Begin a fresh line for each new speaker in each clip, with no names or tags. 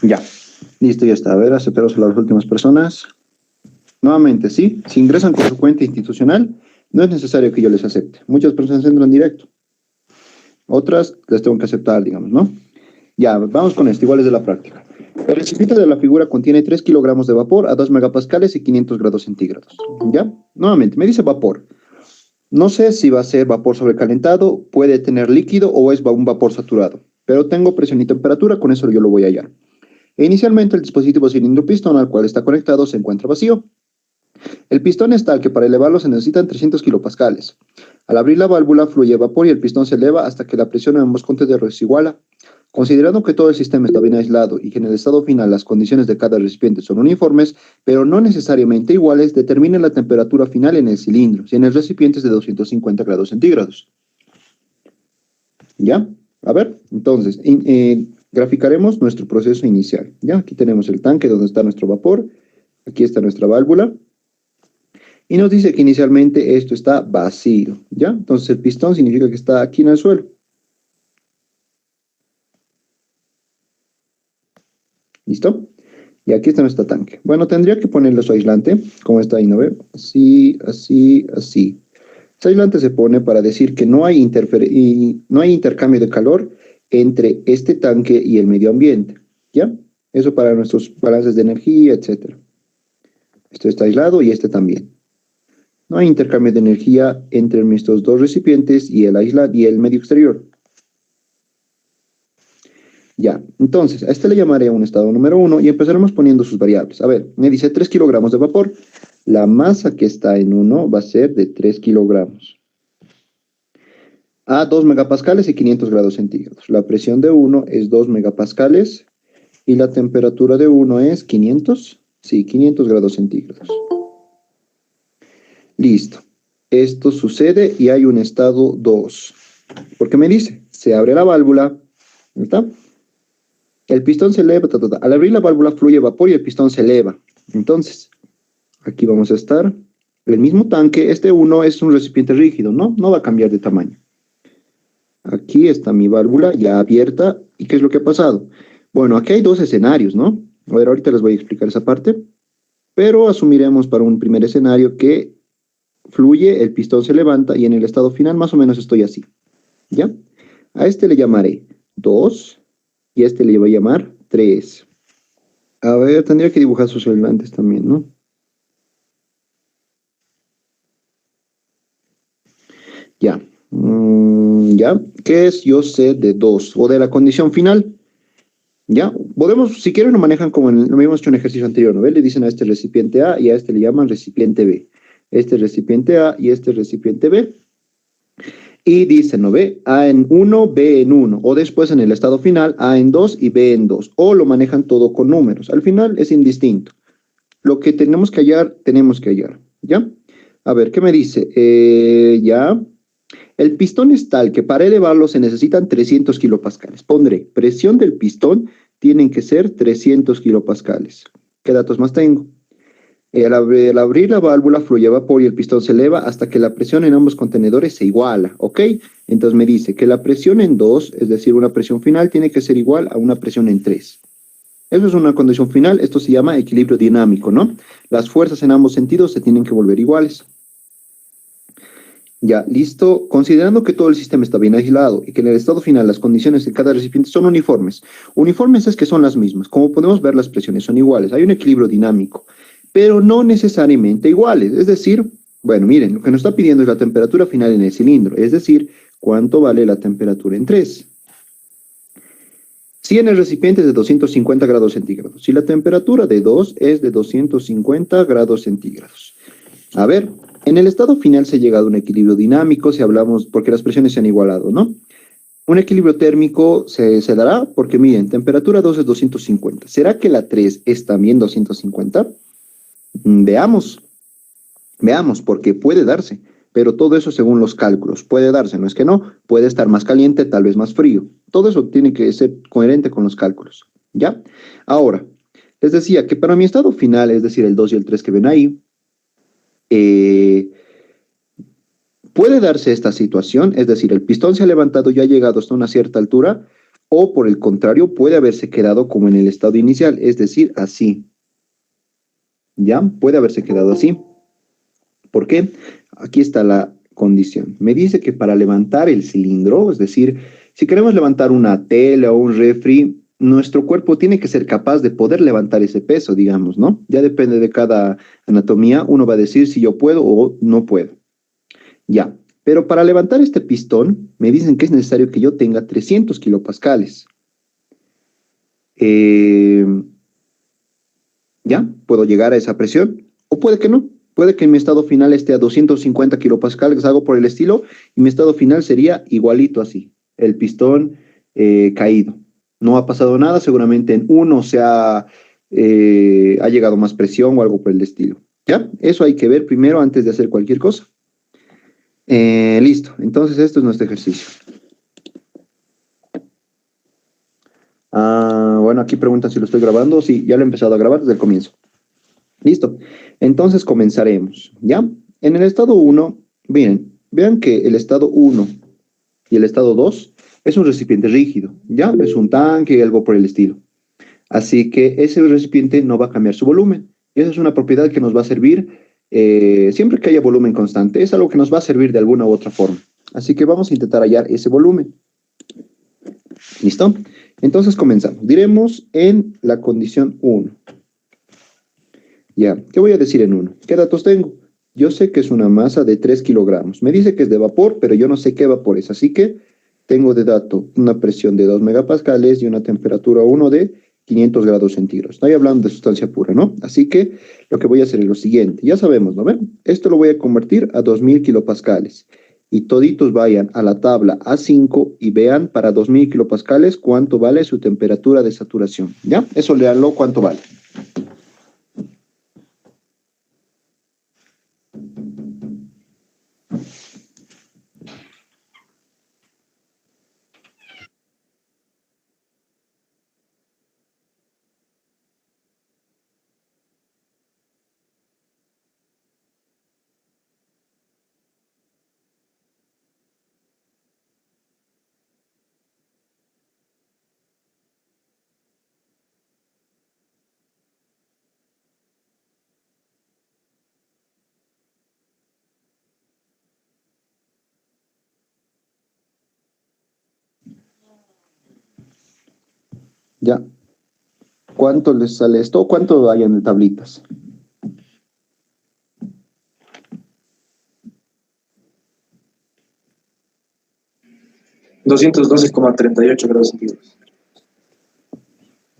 Ya, listo, ya está. A ver, aceptamos a las últimas personas. Nuevamente, sí, si ingresan con su cuenta institucional, no es necesario que yo les acepte. Muchas personas entran directo. Otras les tengo que aceptar, digamos, ¿no? Ya, vamos con esto, igual es de la práctica. El recipiente de la figura contiene 3 kilogramos de vapor a 2 megapascales y 500 grados centígrados. ¿Ya? Nuevamente, me dice vapor. No sé si va a ser vapor sobrecalentado, puede tener líquido o es un vapor saturado, pero tengo presión y temperatura, con eso yo lo voy a hallar. E inicialmente el dispositivo cilindro pistón al cual está conectado se encuentra vacío. El pistón es tal que para elevarlo se necesitan 300 kilopascales. Al abrir la válvula fluye vapor y el pistón se eleva hasta que la presión en ambos contenedores es igual. Considerando que todo el sistema está bien aislado y que en el estado final las condiciones de cada recipiente son uniformes, pero no necesariamente iguales, determine la temperatura final en el cilindro, si en el recipiente es de 250 grados centígrados. ¿Ya? A ver, entonces, graficaremos nuestro proceso inicial. ¿Ya? Aquí tenemos el tanque donde está nuestro vapor, aquí está nuestra válvula, y nos dice que inicialmente esto está vacío. ¿Ya? Entonces el pistón significa que está aquí en el suelo. ¿Listo? Y aquí está nuestro tanque. Bueno, tendría que ponerle su aislante, como está ahí, ¿no ve? Así, así, así. Ese aislante se pone para decir que no hay intercambio de calor entre este tanque y el medio ambiente, ¿ya? Eso para nuestros balances de energía, etc. Esto está aislado y este también. No hay intercambio de energía entre estos dos recipientes y el medio exterior. Ya, entonces, a este le llamaré un estado número 1 y empezaremos poniendo sus variables. A ver, me dice 3 kilogramos de vapor. La masa que está en 1 va a ser de 3 kilogramos. A 2 megapascales y 500 grados centígrados. La presión de 1 es 2 megapascales y la temperatura de 1 es 500, sí, 500 grados centígrados. Listo. Esto sucede y hay un estado 2. Porque me dice, se abre la válvula, ¿está? El pistón se eleva, al abrir la válvula fluye vapor y el pistón se eleva. Entonces, aquí vamos a estar. El mismo tanque, este 1 es un recipiente rígido, ¿no? No va a cambiar de tamaño. Aquí está mi válvula ya abierta. ¿Y qué es lo que ha pasado? Bueno, aquí hay dos escenarios, ¿no? A ver, ahorita les voy a explicar esa parte. Pero asumiremos para un primer escenario que fluye, el pistón se levanta y en el estado final más o menos estoy así. ¿Ya? A este le llamaré 2. Y a este le voy a llamar 3. A ver, tendría que dibujar sus aislantes también, ¿no? Ya. Ya. ¿Qué es yo sé de 2? O de la condición final. Ya. Podemos, si quieren, lo manejan como lo habíamos hecho en el ejercicio anterior, ¿no? ¿Ve? Le dicen a este recipiente A y a este le llaman recipiente B. Este es recipiente A y este es recipiente B. Y dicen, ¿no ve? A en 1, B en 1. O después en el estado final, A en 2 y B en 2. O lo manejan todo con números. Al final es indistinto. Lo que tenemos que hallar, tenemos que hallar. ¿Ya? A ver, ¿qué me dice? Ya. El pistón es tal que para elevarlo se necesitan 300 kilopascales. Pondré, presión del pistón tienen que ser 300 kilopascales. ¿Qué datos más tengo? Al abrir la válvula fluye vapor y el pistón se eleva hasta que la presión en ambos contenedores se iguala, ¿ok? Entonces me dice que la presión en 2, es decir, una presión final, tiene que ser igual a una presión en 3. Eso es una condición final, esto se llama equilibrio dinámico, ¿no? Las fuerzas en ambos sentidos se tienen que volver iguales. Ya, listo. Considerando que todo el sistema está bien aislado y que en el estado final las condiciones de cada recipiente son uniformes. Uniformes es que son las mismas. Como podemos ver, las presiones son iguales. Hay un equilibrio dinámico, pero no necesariamente iguales. Es decir, bueno, miren, lo que nos está pidiendo es la temperatura final en el cilindro. Es decir, ¿cuánto vale la temperatura en 3? Si en el recipiente es de 250 grados centígrados. Si la temperatura de 2 es de 250 grados centígrados. A ver, en el estado final se ha llegado a un equilibrio dinámico, si hablamos, porque las presiones se han igualado, ¿no? Un equilibrio térmico se dará porque, miren, temperatura 2 es 250. ¿Será que la 3 es también 250? Veamos, porque puede darse, pero todo eso según los cálculos. Puede darse, no es que no, puede estar más caliente, tal vez más frío. Todo eso tiene que ser coherente con los cálculos, ¿ya? Ahora, les decía que para mi estado final, es decir, el 2 y el 3 que ven ahí, puede darse esta situación, es decir, el pistón se ha levantado y ha llegado hasta una cierta altura, o por el contrario, puede haberse quedado como en el estado inicial, es decir, así. ¿Ya? Puede haberse quedado así. ¿Por qué? Aquí está la condición. Me dice que para levantar el cilindro, es decir, si queremos levantar una tela o un refri, nuestro cuerpo tiene que ser capaz de poder levantar ese peso, digamos, ¿no? Ya depende de cada anatomía, uno va a decir si yo puedo o no puedo. Ya, pero para levantar este pistón, me dicen que es necesario que yo tenga 300 kilopascales. Eh, ¿Ya? ¿Puedo llegar a esa presión? O puede que no. Puede que mi estado final esté a 250 kilopascales, algo por el estilo, y mi estado final sería igualito así, el pistón caído. No ha pasado nada, seguramente en uno ha llegado más presión o algo por el estilo. ¿Ya? Eso hay que ver primero antes de hacer cualquier cosa. Listo, entonces esto es nuestro ejercicio. Bueno, aquí preguntan si lo estoy grabando. Sí, ya lo he empezado a grabar desde el comienzo. Listo. Entonces comenzaremos, ¿ya? En el estado 1, miren, vean que el estado 1 y el estado 2 es un recipiente rígido, ¿ya? Es un tanque y algo por el estilo. Así que ese recipiente no va a cambiar su volumen. Y esa es una propiedad que nos va a servir siempre que haya volumen constante. Es algo que nos va a servir de alguna u otra forma. Así que vamos a intentar hallar ese volumen. ¿Listo? Entonces comenzamos. Diremos en la condición 1. Ya, ¿qué voy a decir en 1? ¿Qué datos tengo? Yo sé que es una masa de 3 kilogramos. Me dice que es de vapor, pero yo no sé qué vapor es. Así que tengo de dato una presión de 2 megapascales y una temperatura 1 de 500 grados centígrados. Estoy hablando de sustancia pura, ¿no? Así que lo que voy a hacer es lo siguiente. Ya sabemos, ¿no ven? Esto lo voy a convertir a 2000 kilopascales. Y toditos vayan a la tabla A5 y vean para 2000 kilopascales cuánto vale su temperatura de saturación. ¿Ya? Eso léanlo cuánto vale. Ya. ¿Cuánto les sale esto? ¿Cuánto hay en tablitas?
$212,38 grados centígrados.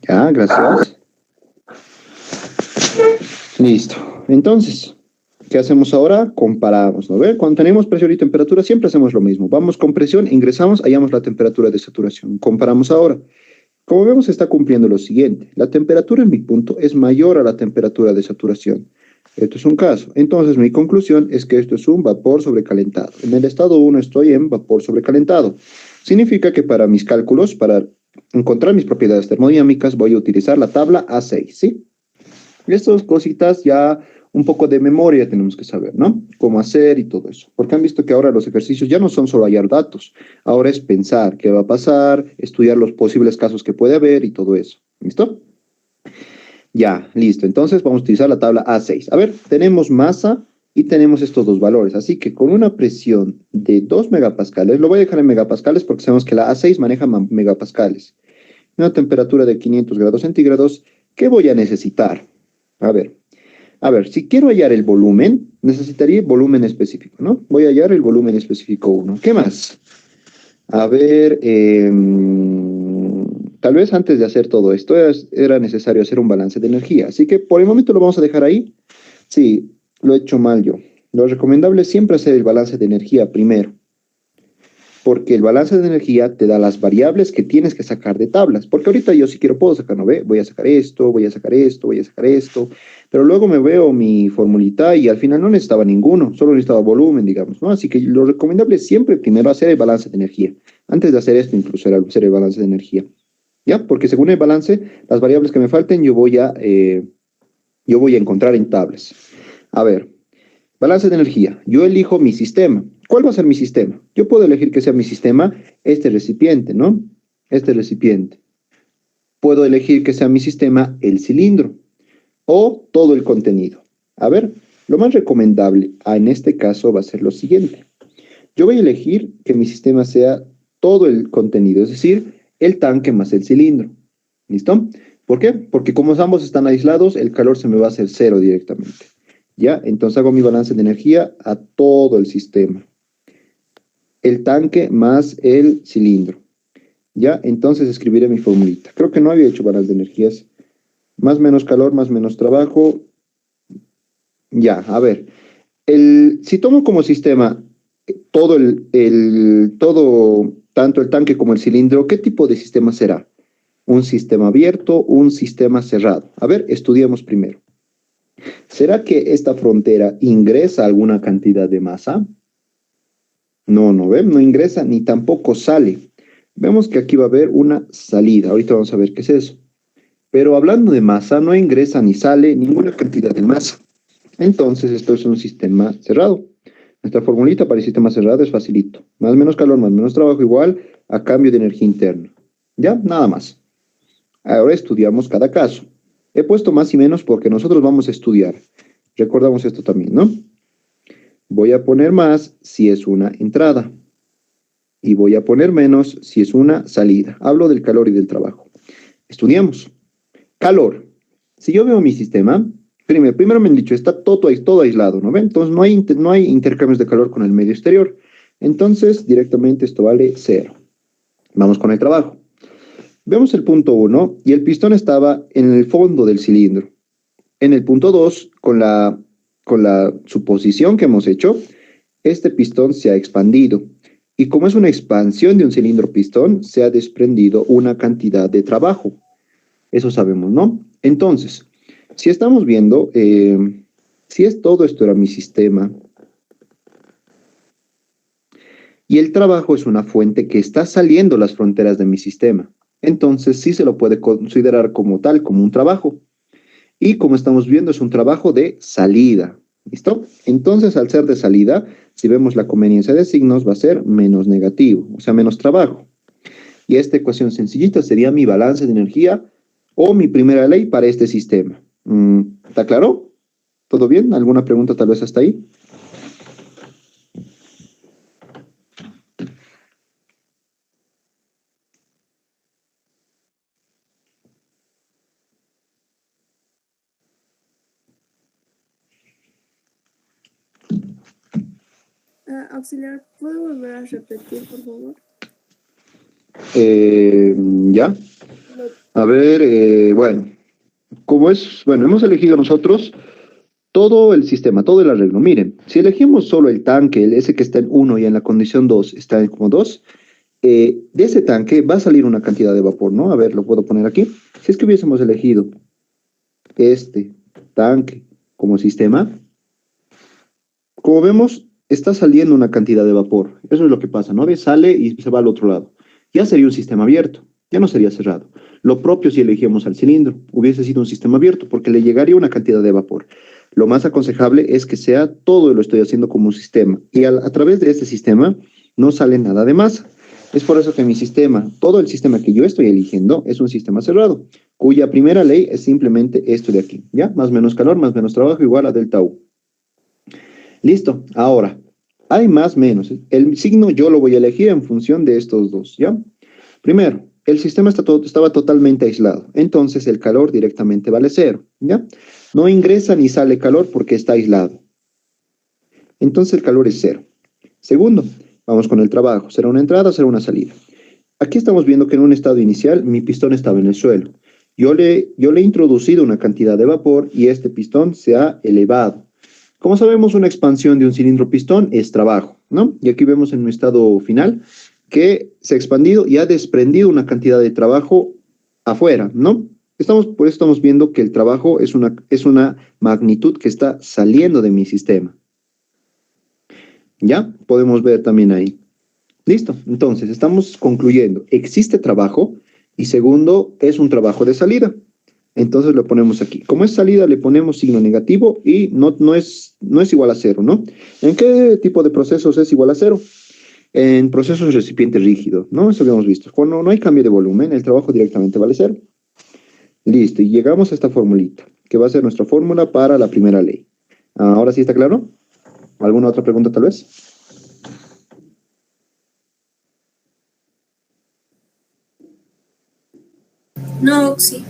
Ya, gracias. Listo. Entonces, ¿qué hacemos ahora? Comparamos, ¿no ve? Cuando tenemos presión y temperatura siempre hacemos lo mismo. Vamos con presión, ingresamos, hallamos la temperatura de saturación. Comparamos ahora. Como vemos, está cumpliendo lo siguiente. La temperatura en mi punto es mayor a la temperatura de saturación. Esto es un caso. Entonces, mi conclusión es que esto es un vapor sobrecalentado. En el estado 1 estoy en vapor sobrecalentado. Significa que para mis cálculos, para encontrar mis propiedades termodinámicas, voy a utilizar la tabla A6, ¿sí? Estas cositas ya un poco de memoria tenemos que saber, ¿no? Cómo hacer y todo eso. Porque han visto que ahora los ejercicios ya no son solo hallar datos. Ahora es pensar qué va a pasar, estudiar los posibles casos que puede haber y todo eso. ¿Listo? Ya, listo. Entonces vamos a utilizar la tabla A6. A ver, tenemos masa y tenemos estos dos valores. Así que con una presión de 2 megapascales, lo voy a dejar en megapascales porque sabemos que la A6 maneja megapascales. Una temperatura de 500 grados centígrados, ¿qué voy a necesitar? A ver, si quiero hallar el volumen, necesitaría volumen específico, ¿no? Voy a hallar el volumen específico 1. ¿Qué más? A ver, tal vez antes de hacer todo esto era necesario hacer un balance de energía. Así que por el momento lo vamos a dejar ahí. Sí, lo he hecho mal yo. Lo recomendable es siempre hacer el balance de energía primero. Porque el balance de energía te da las variables que tienes que sacar de tablas. Porque ahorita yo si quiero puedo sacar, ¿no ve? Voy a sacar esto, voy a sacar esto, voy a sacar esto. Pero luego me veo mi formulita y al final no necesitaba ninguno, solo necesitaba volumen, digamos, ¿no? Así que lo recomendable es siempre primero hacer el balance de energía. Antes de hacer esto, incluso era hacer el balance de energía. ¿Ya? Porque según el balance, las variables que me falten yo voy a encontrar en tablas. A ver, balance de energía. Yo elijo mi sistema. ¿Cuál va a ser mi sistema? Yo puedo elegir que sea mi sistema este recipiente, ¿no? este recipiente. Puedo elegir que sea mi sistema el cilindro o todo el contenido. A ver, lo más recomendable en este caso va a ser lo siguiente. Yo voy a elegir que mi sistema sea todo el contenido, es decir, el tanque más el cilindro. ¿Listo? ¿Por qué? Porque como ambos están aislados, el calor se me va a hacer cero directamente. ¿Ya? Entonces hago mi balance de energía a todo el sistema. El tanque más el cilindro. ¿Ya? Entonces escribiré mi formulita. Creo que no había hecho balance de energías. Más menos calor, más menos trabajo. Ya, a ver. Si tomo como sistema todo tanto el tanque como el cilindro, ¿qué tipo de sistema será? ¿Un sistema abierto, un sistema cerrado? A ver, estudiemos primero. ¿Será que esta frontera ingresa alguna cantidad de masa? No, no ingresa ni tampoco sale. Vemos que aquí va a haber una salida. Ahorita vamos a ver qué es eso. Pero hablando de masa, no ingresa ni sale ninguna cantidad de masa. Entonces, esto es un sistema cerrado. Nuestra formulita para el sistema cerrado es facilito. Más menos calor, más menos trabajo igual a cambio de energía interna. ¿Ya? Nada más. Ahora estudiamos cada caso. He puesto más y menos porque nosotros vamos a estudiar. Recordamos esto también, ¿no? Voy a poner más si es una entrada. Y voy a poner menos si es una salida. Hablo del calor y del trabajo. Estudiamos. Calor. Si yo veo mi sistema, primero me han dicho, está todo aislado, ¿no ven? Entonces no hay intercambios de calor con el medio exterior. Entonces, directamente esto vale 0. Vamos con el trabajo. Vemos el punto 1 y el pistón estaba en el fondo del cilindro. En el punto 2, con la suposición que hemos hecho, este pistón se ha expandido. Y como es una expansión de un cilindro pistón, se ha desprendido una cantidad de trabajo. Eso sabemos, ¿no? Entonces, si estamos viendo, si todo esto era mi sistema, y el trabajo es una fuente que está saliendo las fronteras de mi sistema, entonces sí se lo puede considerar como tal, como un trabajo. Y como estamos viendo, es un trabajo de salida. ¿Listo? Entonces, al ser de salida, si vemos la conveniencia de signos, va a ser menos negativo, o sea, menos trabajo. Y esta ecuación sencillita sería mi balance de energía o mi primera ley para este sistema. ¿Está claro? ¿Todo bien? ¿Alguna pregunta tal vez hasta ahí?
Auxiliar, ¿puedo volver a repetir, por favor?
Ya. A ver, bueno, hemos elegido nosotros todo el sistema, todo el arreglo. Miren, si elegimos solo el tanque, ese que está en 1 y en la condición 2 está en como 2, de ese tanque va a salir una cantidad de vapor, ¿no? A ver, lo puedo poner aquí. Si es que hubiésemos elegido este tanque como sistema, como vemos, está saliendo una cantidad de vapor. Eso es lo que pasa, ¿no? Sale y se va al otro lado. Ya sería un sistema abierto, ya no sería cerrado. Lo propio si elegíamos al cilindro, hubiese sido un sistema abierto porque le llegaría una cantidad de vapor. Lo más aconsejable es que sea todo lo estoy haciendo como un sistema. Y a través de este sistema no sale nada de masa. Es por eso que mi sistema, todo el sistema que yo estoy eligiendo es un sistema cerrado, cuya primera ley es simplemente esto de aquí, ¿ya? Más menos calor, más menos trabajo igual a delta U. Listo, ahora, hay más menos. El signo yo lo voy a elegir en función de estos dos, ¿ya? Primero, el sistema estaba totalmente aislado, entonces el calor directamente vale 0, ¿ya? No ingresa ni sale calor porque está aislado. Entonces el calor es 0. Segundo, vamos con el trabajo. ¿Será una entrada o será una salida? Aquí estamos viendo que en un estado inicial mi pistón estaba en el suelo. Yo le he introducido una cantidad de vapor y este pistón se ha elevado. Como sabemos, una expansión de un cilindro pistón es trabajo, ¿no? Y aquí vemos en un estado final que se ha expandido y ha desprendido una cantidad de trabajo afuera, ¿no? Por eso estamos viendo que el trabajo es una magnitud que está saliendo de mi sistema. ¿Ya? Podemos ver también ahí. Listo. Entonces, estamos concluyendo. Existe trabajo y segundo, es un trabajo de salida. Entonces lo ponemos aquí. Como es salida, le ponemos signo negativo y no es igual a 0, ¿no? ¿En qué tipo de procesos es igual a 0? En procesos de recipiente rígido, ¿no? Eso habíamos visto. Cuando no hay cambio de volumen, el trabajo directamente vale cero. Listo, y llegamos a esta formulita, que va a ser nuestra fórmula para la primera ley. ¿Ahora sí está claro? ¿Alguna otra pregunta tal vez?
No, sí.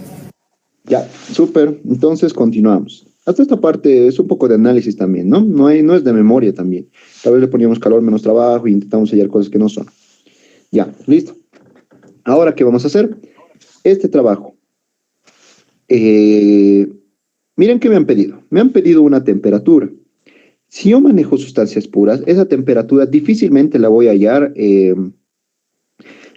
Ya, súper. Entonces continuamos. Hasta esta parte es un poco de análisis también, ¿no? No es de memoria también. Tal vez le poníamos calor menos trabajo e intentamos hallar cosas que no son. Ya, listo. Ahora, ¿qué vamos a hacer? Este trabajo. Miren qué me han pedido. Me han pedido una temperatura. Si yo manejo sustancias puras, esa temperatura difícilmente la voy a hallar.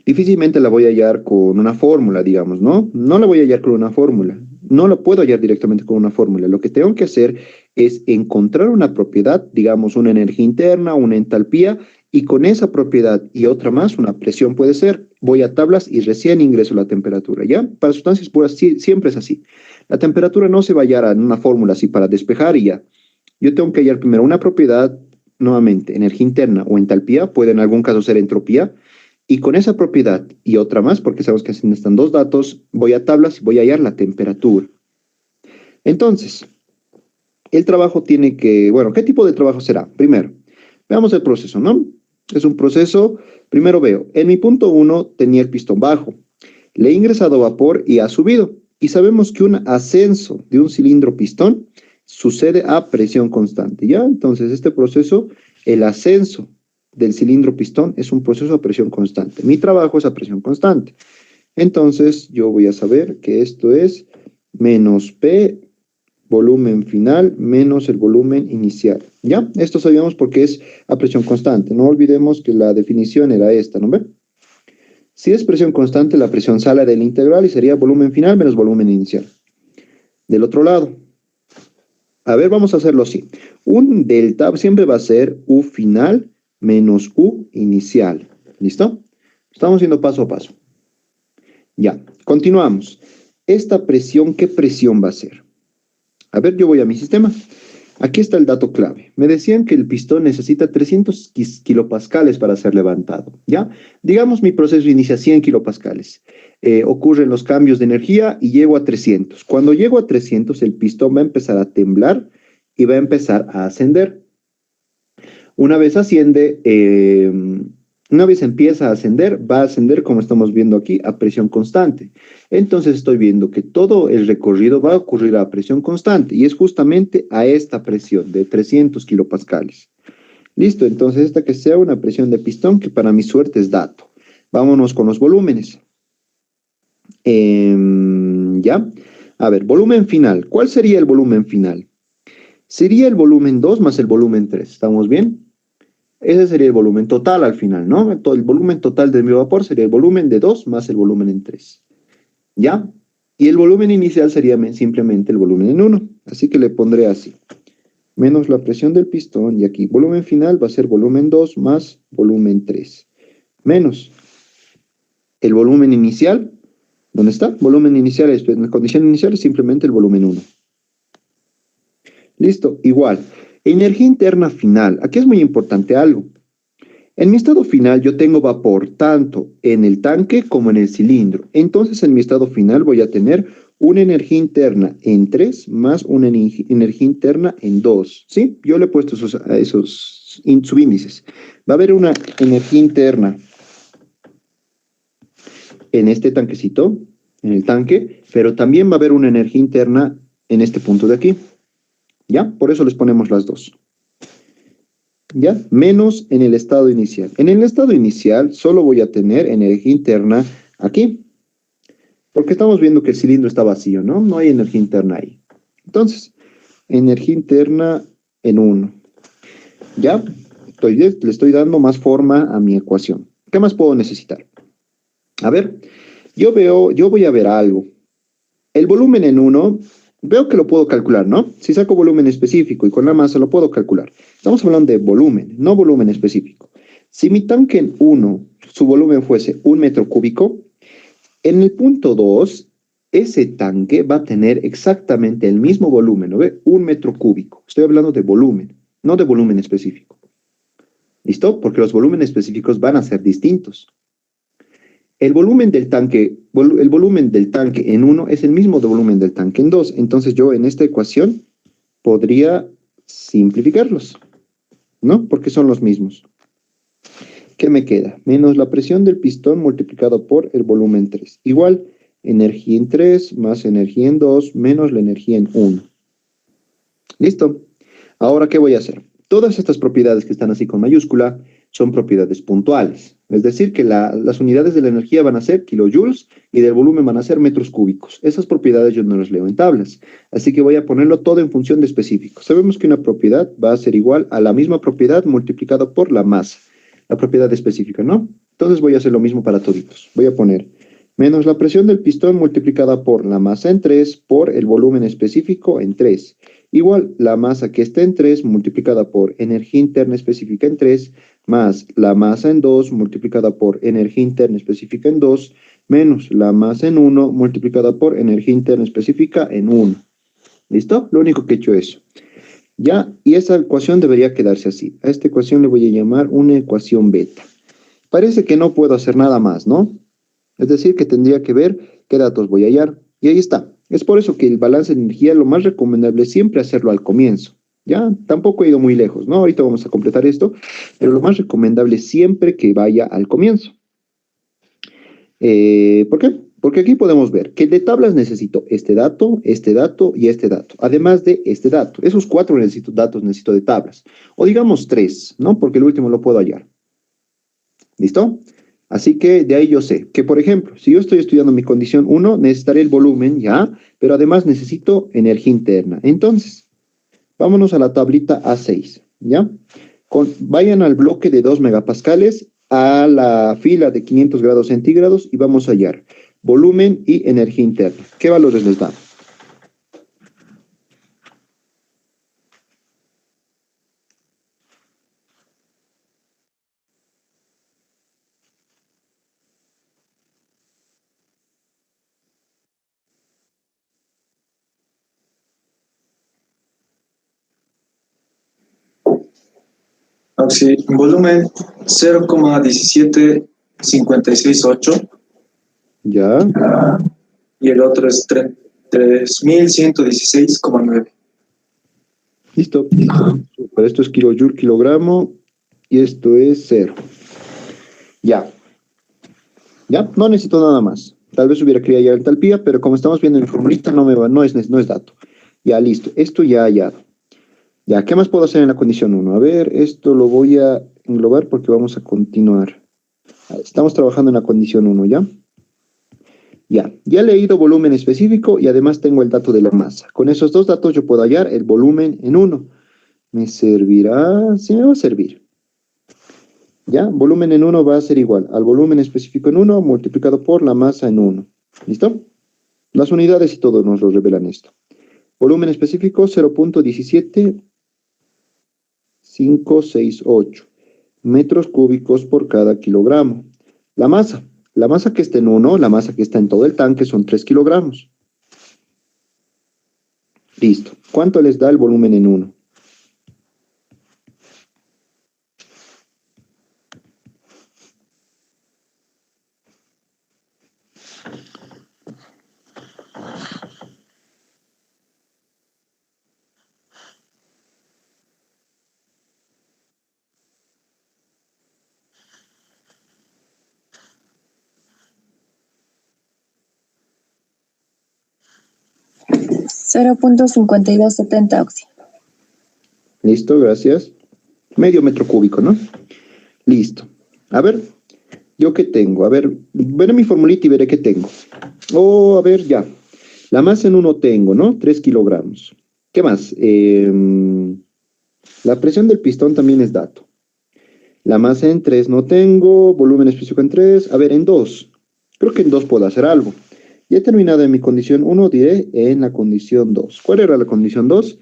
Difícilmente la voy a hallar con una fórmula, digamos, ¿no? No la voy a hallar con una fórmula. No la puedo hallar directamente con una fórmula. Lo que tengo que hacer es encontrar una propiedad, digamos, una energía interna, una entalpía, y con esa propiedad y otra más, una presión puede ser, voy a tablas y recién ingreso la temperatura, ¿ya? Para sustancias puras siempre es así. La temperatura no se va a hallar en una fórmula así para despejar y ya. Yo tengo que hallar primero una propiedad, nuevamente, energía interna o entalpía, puede en algún caso ser entropía, y con esa propiedad y otra más, porque sabemos que están dos datos, voy a tablas y voy a hallar la temperatura. Entonces, el trabajo tiene que, bueno, ¿qué tipo de trabajo será? Primero, veamos el proceso, ¿no? Es un proceso, primero veo, en mi punto 1 tenía el pistón bajo, le he ingresado vapor y ha subido. Y sabemos que un ascenso de un cilindro pistón sucede a presión constante, ¿ya? Entonces, este proceso, el ascenso del cilindro pistón es un proceso a presión constante. Mi trabajo es a presión constante. Entonces, yo voy a saber que esto es menos P, volumen final, menos el volumen inicial. ¿Ya? Esto sabíamos porque es a presión constante. No olvidemos que la definición era esta, ¿no ven? Si es presión constante, la presión sale del integral y sería volumen final menos volumen inicial. Del otro lado, a ver, vamos a hacerlo así. Un delta siempre va a ser U final menos U inicial. ¿Listo? Estamos yendo paso a paso. Ya, continuamos. Esta presión, ¿qué presión va a ser? A ver, yo voy a mi sistema. Aquí está el dato clave. Me decían que el pistón necesita 300 kilopascales para ser levantado, ¿ya? Digamos, mi proceso inicia a 100 kilopascales. Ocurren los cambios de energía y llego a 300. Cuando llego a 300, el pistón va a empezar a temblar y va a empezar a ascender. Una vez asciende, una vez empieza a ascender, va a ascender, como estamos viendo aquí, a presión constante. Entonces estoy viendo que todo el recorrido va a ocurrir a presión constante y es justamente a esta presión de 300 kilopascales. Listo, entonces esta que sea una presión de pistón que para mi suerte es dato. Vámonos con los volúmenes. ¿Ya? A ver, volumen final. ¿Cuál sería el volumen final? Sería el volumen 2 más el volumen 3. ¿Estamos bien? Ese sería el volumen total al final, ¿no? El volumen total de mi vapor sería el volumen de 2 más el volumen en 3. ¿Ya? Y el volumen inicial sería simplemente el volumen en 1. Así que le pondré así. Menos la presión del pistón. Y aquí, volumen final va a ser volumen 2 más volumen 3. Menos el volumen inicial. ¿Dónde está? Volumen inicial, en la condición inicial es simplemente el volumen 1. Listo, igual. Energía interna final. Aquí es muy importante algo. En mi estado final yo tengo vapor tanto en el tanque como en el cilindro. Entonces en mi estado final voy a tener una energía interna en 3 más una energía interna en 2. ¿Sí? Yo le he puesto esos subíndices. Va a haber una energía interna en este tanquecito, en el tanque, pero también va a haber una energía interna en este punto de aquí. ¿Ya? Por eso les ponemos las dos. ¿Ya? Menos en el estado inicial. En el estado inicial solo voy a tener energía interna aquí. Porque estamos viendo que el cilindro está vacío, ¿no? No hay energía interna ahí. Entonces, energía interna en 1. ¿Ya? Le estoy dando más forma a mi ecuación. ¿Qué más puedo necesitar? A ver, yo voy a ver algo. El volumen en 1... Veo que lo puedo calcular, ¿no? Si saco volumen específico y con la masa lo puedo calcular. Estamos hablando de volumen, no volumen específico. Si mi tanque en 1, su volumen fuese 1 metro cúbico, en el punto 2, ese tanque va a tener exactamente el mismo volumen, ¿no ve? 1 metro cúbico. Estoy hablando de volumen, no de volumen específico. ¿Listo? Porque los volúmenes específicos van a ser distintos. El volumen del tanque en 1 es el mismo de volumen del tanque en 2. Entonces yo en esta ecuación podría simplificarlos, ¿no? Porque son los mismos. ¿Qué me queda? Menos la presión del pistón multiplicado por el volumen 3. Igual, energía en 3 más energía en 2 menos la energía en 1. ¿Listo? Ahora, ¿qué voy a hacer? Todas estas propiedades que están así con mayúscula son propiedades puntuales. Es decir, que las unidades de la energía van a ser kilojoules y del volumen van a ser metros cúbicos. Esas propiedades yo no las leo en tablas. Así que voy a ponerlo todo en función de específicos. Sabemos que una propiedad va a ser igual a la misma propiedad multiplicado por la masa. La propiedad específica, ¿no? Entonces voy a hacer lo mismo para toditos. Voy a poner menos la presión del pistón multiplicada por la masa en 3 por el volumen específico en 3. Igual la masa que está en 3 multiplicada por energía interna específica en 3 más la masa en 2 multiplicada por energía interna específica en 2 menos la masa en 1 multiplicada por energía interna específica en 1. ¿Listo? Lo único que he hecho es eso. Ya, y esa ecuación debería quedarse así. A esta ecuación le voy a llamar una ecuación beta. Parece que no puedo hacer nada más, ¿no? Es decir, que tendría que ver qué datos voy a hallar. Y ahí está. Es por eso que el balance de energía lo más recomendable es siempre hacerlo al comienzo. Ya, tampoco he ido muy lejos, ¿no? Ahorita vamos a completar esto, pero lo más recomendable es siempre que vaya al comienzo. ¿Por qué? Porque aquí podemos ver que de tablas necesito este dato y este dato, además de este dato. Esos 4 datos necesito de tablas. O digamos 3, ¿no? Porque el último lo puedo hallar. ¿Listo? Así que de ahí yo sé que, por ejemplo, si yo estoy estudiando mi condición 1, necesitaré el volumen, ¿ya? Pero además necesito energía interna. Entonces, vámonos a la tablita A6, ¿ya? Vayan al bloque de 2 megapascales, a la fila de 500 grados centígrados y vamos a hallar volumen y energía interna. ¿Qué valores les dan?
Sí, volumen 0,17568
¿Ya?
y el otro es 3116,9.
Listo. Para esto es kilojoule, kilogramo, y esto es 0. Ya. Ya, no necesito nada más. Tal vez hubiera querido hallar entalpía, pero como estamos viendo en el formulita, no es dato. Ya, listo. Esto ya hallado. Ya, ¿qué más puedo hacer en la condición 1? A ver, esto lo voy a englobar porque vamos a continuar. Estamos trabajando en la condición 1, ¿ya? Ya he leído volumen específico y además tengo el dato de la masa. Con esos dos datos yo puedo hallar el volumen en 1. ¿Me servirá? Sí, me va a servir. ¿Ya? Volumen en 1 va a ser igual al volumen específico en 1 multiplicado por la masa en 1. ¿Listo? Las unidades y todo nos lo revelan esto. Volumen específico 0.17568 metros cúbicos por cada kilogramo. La masa que está en 1, la masa que está en todo el tanque son 3 kilogramos. Listo. ¿Cuánto les da el volumen en 1?
$0.5270 Oxi.
Listo, gracias. Medio metro cúbico, ¿no? Listo. A ver, ¿yo qué tengo? A ver, veré mi formulita y veré qué tengo. A ver, ya. La masa en 1 tengo, ¿no? 3 kilogramos. ¿Qué más? La presión del pistón también es dato. La masa en 3 no tengo. Volumen específico en 3. A ver, en 2. Creo que en 2 puedo hacer algo. Ya he terminado en mi condición 1, diré en la condición 2. ¿Cuál era la condición 2?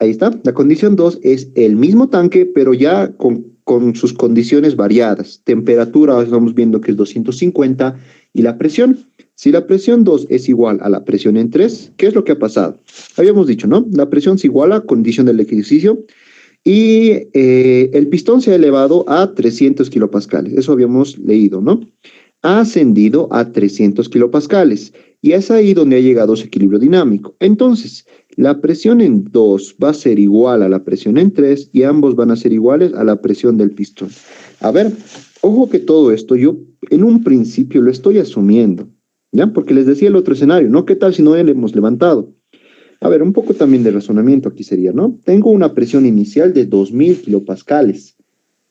Ahí está. La condición 2 es el mismo tanque, pero ya con sus condiciones variadas. Temperatura, estamos viendo que es 250. Y la presión. Si la presión 2 es igual a la presión en 3, ¿qué es lo que ha pasado? Habíamos dicho, ¿no? La presión se iguala a condición del ejercicio. Y el pistón se ha elevado a 300 kilopascales, eso habíamos leído, ¿no? Ha ascendido a 300 kilopascales y es ahí donde ha llegado su equilibrio dinámico. Entonces, la presión en 2 va a ser igual a la presión en 3 y ambos van a ser iguales a la presión del pistón. A ver, ojo que todo esto yo en un principio lo estoy asumiendo, ¿ya? Porque les decía el otro escenario, ¿no? ¿Qué tal si no le hemos levantado? A ver, un poco también de razonamiento aquí sería, ¿no? Tengo una presión inicial de 2000 kilopascales.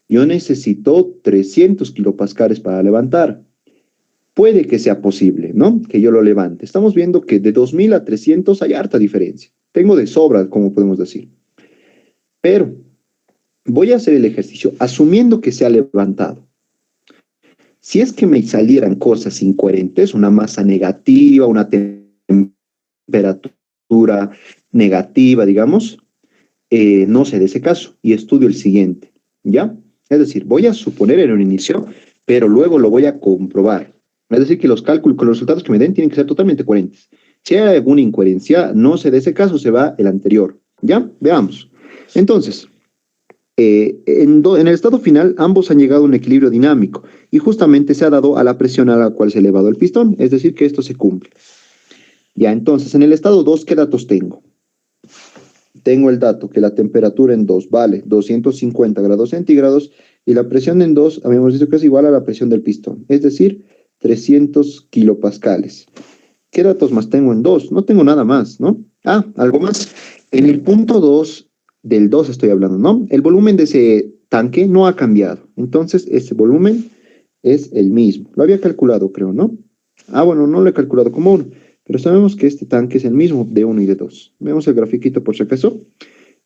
Yo necesito 300 kilopascales para levantar. Puede que sea posible, ¿no? Que yo lo levante. Estamos viendo que de 2000 a 300 hay harta diferencia. Tengo de sobra, como podemos decir. Pero voy a hacer el ejercicio asumiendo que se ha levantado. Si es que me salieran cosas incoherentes, una masa negativa, una temperatura negativa, digamos, no sé de ese caso y estudio el siguiente, ¿ya? Es decir, voy a suponer en un inicio, pero luego lo voy a comprobar. Es decir, que los cálculos, los resultados que me den tienen que ser totalmente coherentes. Si hay alguna incoherencia, no sé de ese caso, se va el anterior, ¿ya? Veamos. Entonces, en el estado final, ambos han llegado a un equilibrio dinámico y justamente se ha dado a la presión a la cual se ha elevado el pistón, es decir, que esto se cumple. Ya, entonces, en el estado 2, ¿qué datos tengo? Tengo el dato que la temperatura en 2 vale 250 grados centígrados y la presión en 2, habíamos dicho que es igual a la presión del pistón, es decir, 300 kilopascales. ¿Qué datos más tengo en 2? No tengo nada más, ¿no? Ah, algo más. En el punto 2, del 2 estoy hablando, ¿no? El volumen de ese tanque no ha cambiado. Entonces, ese volumen es el mismo. Lo había calculado, creo, ¿no? Ah, bueno, no lo he calculado como 1. Pero sabemos que este tanque es el mismo de 1 y de 2. Vemos el grafiquito por si acaso.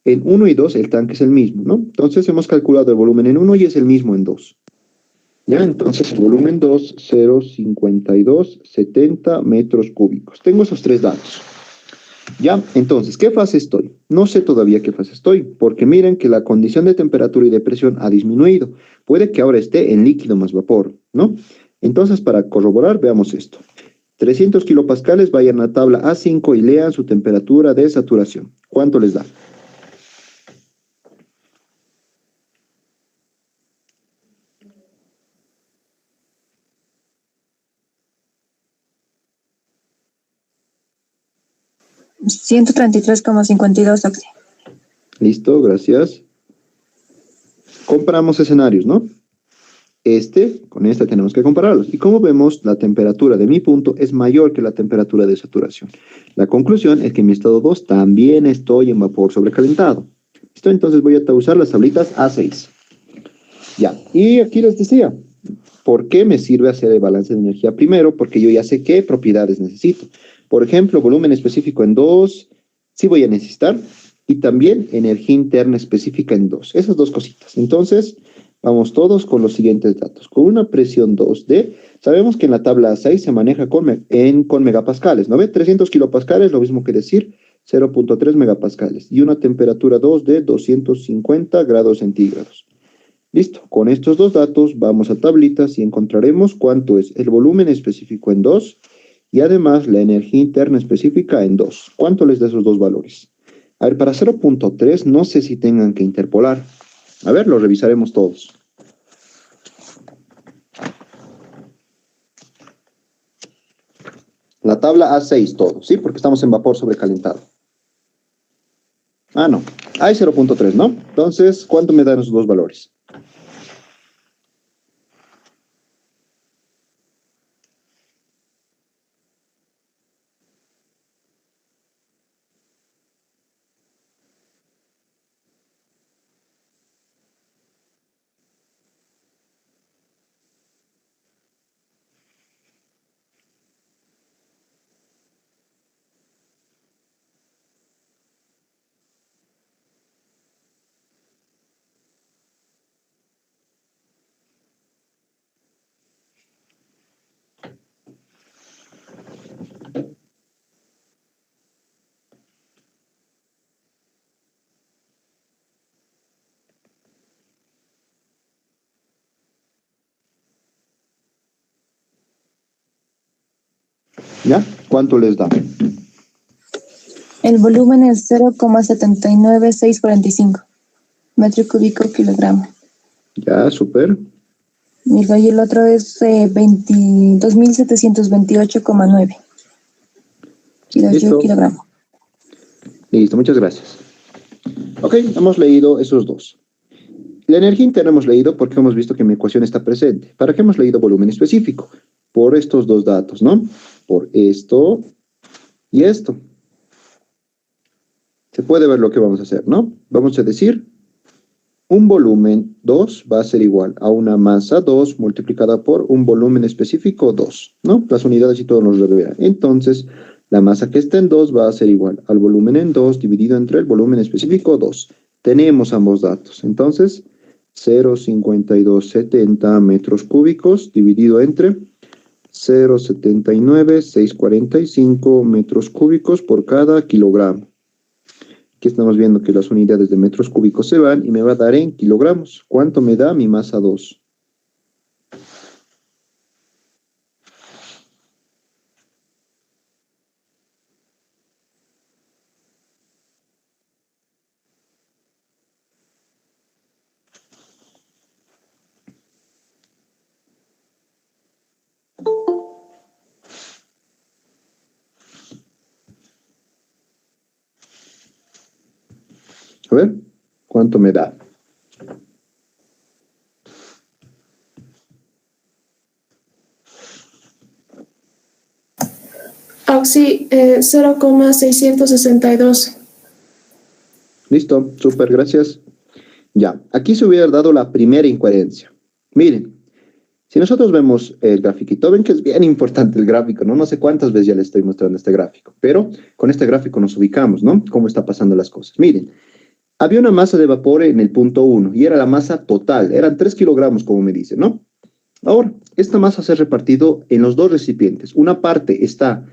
En 1 y 2 el tanque es el mismo, ¿no? Entonces hemos calculado el volumen en 1 y es el mismo en 2. ¿Ya? Entonces el volumen 2, 0,5270 metros cúbicos. Tengo esos tres datos. ¿Ya? Entonces, ¿qué fase estoy? No sé todavía qué fase estoy, porque miren que la condición de temperatura y de presión ha disminuido. Puede que ahora esté en líquido más vapor, ¿no? Entonces, para corroborar, veamos esto. 300 kilopascales, vayan a la tabla A5 y lean su temperatura de saturación. ¿Cuánto les da?
$133,52 Oxy.
Listo, gracias. Comparamos escenarios, ¿no? Con este tenemos que compararlos. Y como vemos, la temperatura de mi punto es mayor que la temperatura de saturación. La conclusión es que en mi estado 2 también estoy en vapor sobrecalentado. ¿Listo? Entonces voy a usar las tablitas A6. Ya, y aquí les decía, ¿por qué me sirve hacer el balance de energía primero? Porque yo ya sé qué propiedades necesito. Por ejemplo, volumen específico en 2, sí voy a necesitar, y también energía interna específica en 2. Esas dos cositas. Entonces, vamos todos con los siguientes datos. Con una presión 2D, sabemos que en la tabla A6 se maneja con megapascales, ¿no ve? 300 kilopascales, lo mismo que decir 0.3 megapascales. Y una temperatura 2 de 250 grados centígrados. Listo, con estos dos datos vamos a tablitas y encontraremos cuánto es el volumen específico en 2 y además la energía interna específica en 2. ¿Cuánto les da esos dos valores? A ver, para 0.3 no sé si tengan que interpolar. A ver, lo revisaremos todos. La tabla A6 todo, ¿sí? Porque estamos en vapor sobrecalentado. Ah, no. Hay 0.3, ¿no? Entonces, ¿cuánto me dan esos dos valores? ¿Ya? ¿Cuánto les da?
El volumen es 0,79645. metro cúbico kilogramo.
Ya, súper.
Y el otro es 22.728,9
Listo.
kilogramos.
Listo, muchas gracias. Ok, hemos leído esos dos. La energía interna hemos leído porque hemos visto que mi ecuación está presente. ¿Para qué hemos leído volumen específico? Por estos dos datos, ¿no? Por esto y esto. Se puede ver lo que vamos a hacer, ¿no? Vamos a decir, un volumen 2 va a ser igual a una masa 2 multiplicada por un volumen específico 2, ¿no? Las unidades y todo nos lo revela. Entonces, la masa que está en 2 va a ser igual al volumen en 2 dividido entre el volumen específico 2. Tenemos ambos datos. Entonces, 0,5270 metros cúbicos dividido entre 0,79645 metros cúbicos por cada kilogramo. Aquí estamos viendo que las unidades de metros cúbicos se van y me va a dar en kilogramos. ¿Cuánto me da mi masa 2? A ver, ¿cuánto me da?
Auxi, 0,662.
Listo, súper, gracias. Ya, aquí se hubiera dado la primera incoherencia. Miren, si nosotros vemos el grafiquito, ven que es bien importante el gráfico, ¿no? No sé cuántas veces ya les estoy mostrando este gráfico, pero con este gráfico nos ubicamos, ¿no? Cómo está pasando las cosas. Miren, había una masa de vapor en el punto 1 y era la masa total, eran 3 kilogramos, como me dicen, ¿no? Ahora, esta masa se ha repartido en los dos recipientes. Una parte está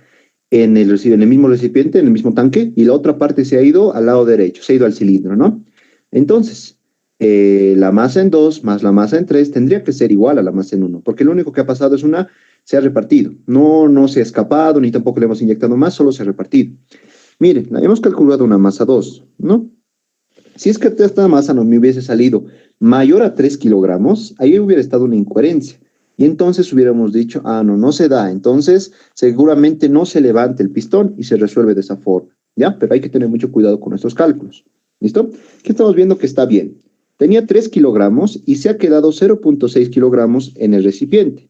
en el mismo recipiente, en el mismo tanque, y la otra parte se ha ido al lado derecho, se ha ido al cilindro, ¿no? Entonces, la masa en 2 más la masa en 3 tendría que ser igual a la masa en 1, porque lo único que ha pasado es se ha repartido. No se ha escapado, ni tampoco le hemos inyectado más, solo se ha repartido. Miren, hemos calculado una masa 2, ¿no? Si es que esta masa no me hubiese salido mayor a 3 kilogramos, ahí hubiera estado una incoherencia. Y entonces hubiéramos dicho, no se da. Entonces, seguramente no se levanta el pistón y se resuelve de esa forma. ¿Ya? Pero hay que tener mucho cuidado con nuestros cálculos. ¿Listo? Aquí estamos viendo que está bien. Tenía 3 kilogramos y se ha quedado 0,6 kilogramos en el recipiente.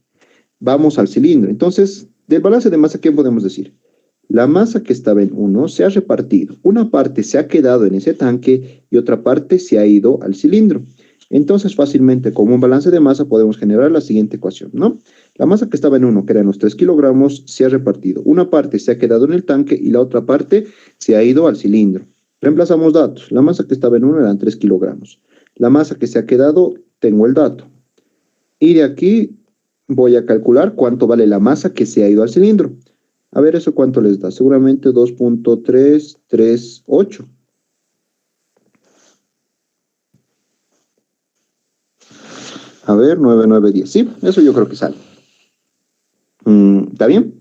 Vamos al cilindro. Entonces, del balance de masa, ¿qué podemos decir? La masa que estaba en 1 se ha repartido. Una parte se ha quedado en ese tanque y otra parte se ha ido al cilindro. Entonces, fácilmente, como un balance de masa, podemos generar la siguiente ecuación, ¿no? La masa que estaba en 1, que eran los 3 kilogramos, se ha repartido. Una parte se ha quedado en el tanque y la otra parte se ha ido al cilindro. Reemplazamos datos. La masa que estaba en 1 eran 3 kilogramos. La masa que se ha quedado, tengo el dato. Y de aquí voy a calcular cuánto vale la masa que se ha ido al cilindro. A ver, ¿eso cuánto les da? Seguramente 2,338. A ver, 9,910. Sí, eso yo creo que sale. ¿Está bien?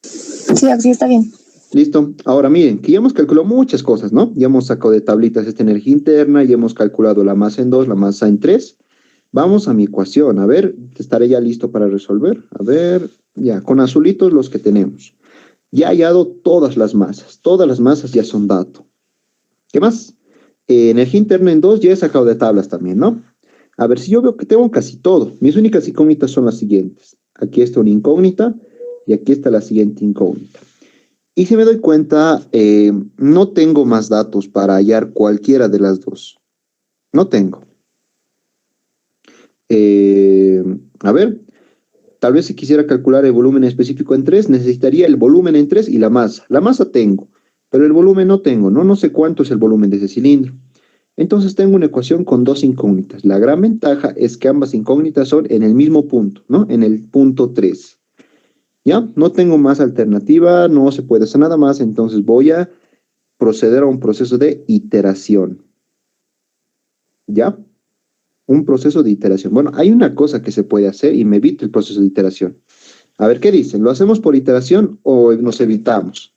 Sí, así está bien.
Listo. Ahora miren, que ya hemos calculado muchas cosas, ¿no? Ya hemos sacado de tablitas esta energía interna, ya hemos calculado la masa en 2, la masa en 3. Vamos a mi ecuación. A ver, estaré ya listo para resolver. A ver, ya, con azulitos los que tenemos. Ya he hallado todas las masas. Todas las masas ya son dato. ¿Qué más? Energía interna en 2 ya he sacado de tablas también, ¿no? A ver, si yo veo que tengo casi todo. Mis únicas incógnitas son las siguientes. Aquí está una incógnita y aquí está la siguiente incógnita. Y si me doy cuenta, no tengo más datos para hallar cualquiera de las dos. No tengo. A ver, tal vez si quisiera calcular el volumen específico en 3, necesitaría el volumen en 3 y la masa. La masa tengo, pero el volumen no tengo, ¿no? No sé cuánto es el volumen de ese cilindro. Entonces tengo una ecuación con dos incógnitas. La gran ventaja es que ambas incógnitas son en el mismo punto, ¿no? En el punto 3. ¿Ya? No tengo más alternativa, no se puede hacer nada más, entonces voy a proceder a un proceso de iteración. ¿Ya? Un proceso de iteración. Bueno, hay una cosa que se puede hacer y me evito el proceso de iteración. A ver, ¿qué dicen? ¿Lo hacemos por iteración o nos evitamos?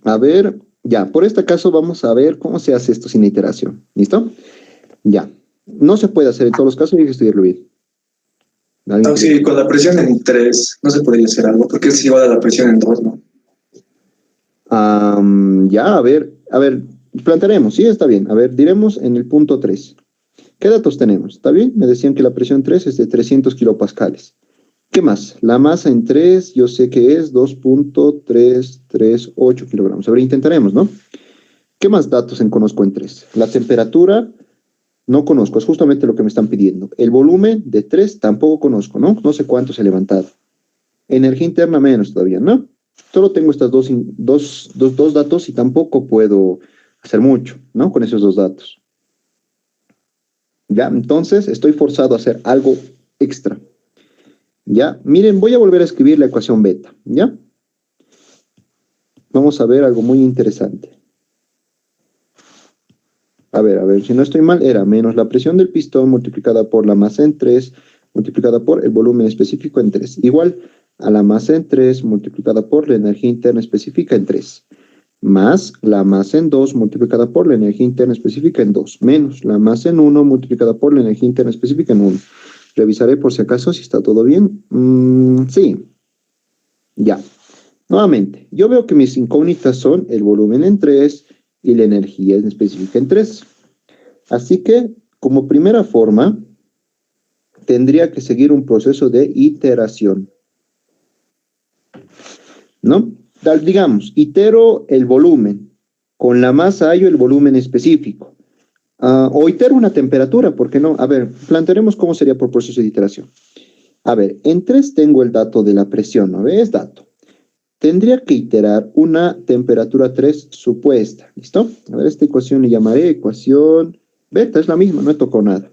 A ver, ya, por este caso vamos a ver cómo se hace esto sin iteración. ¿Listo? Ya. No se puede hacer en todos los casos, hay que estudiarlo bien. ¿Alguien
Sí, con la presión en 3 no se podría hacer algo, porque es igual a la presión en 2, ¿no?
Ya, a ver, plantearemos, sí, está bien. A ver, diremos en el punto 3. ¿Qué datos tenemos? ¿Está bien? Me decían que la presión 3 es de 300 kilopascales. ¿Qué más? La masa en 3, yo sé que es 2.338 kilogramos. A ver, intentaremos, ¿no? ¿Qué más datos conozco en 3? La temperatura, no conozco, es justamente lo que me están pidiendo. El volumen de 3 tampoco conozco, ¿no? No sé cuánto se ha levantado. Energía interna menos todavía, ¿no? Solo tengo estos dos datos y tampoco puedo hacer mucho, ¿no? Con esos dos datos. Ya, entonces estoy forzado a hacer algo extra. Ya, miren, voy a volver a escribir la ecuación beta, ¿ya? Vamos a ver algo muy interesante. A ver, si no estoy mal, era menos la presión del pistón multiplicada por la masa en 3, multiplicada por el volumen específico en 3, igual a la masa en 3 multiplicada por la energía interna específica en 3, más la masa en 2 multiplicada por la energía interna específica en 2, menos la masa en 1 multiplicada por la energía interna específica en 1. Revisaré por si acaso si está todo bien. Sí. Ya. Nuevamente, yo veo que mis incógnitas son el volumen en 3 y la energía específica en 3. Así que, como primera forma, tendría que seguir un proceso de iteración. ¿No? Digamos, itero el volumen. Con la masa hallo el volumen específico. O itero una temperatura, ¿por qué no? A ver, plantearemos cómo sería por proceso de iteración. A ver, en 3 tengo el dato de la presión, ¿no ves? Dato. Tendría que iterar una temperatura 3 supuesta, ¿listo? A ver, esta ecuación le llamaré ecuación beta, es la misma, no he tocado nada.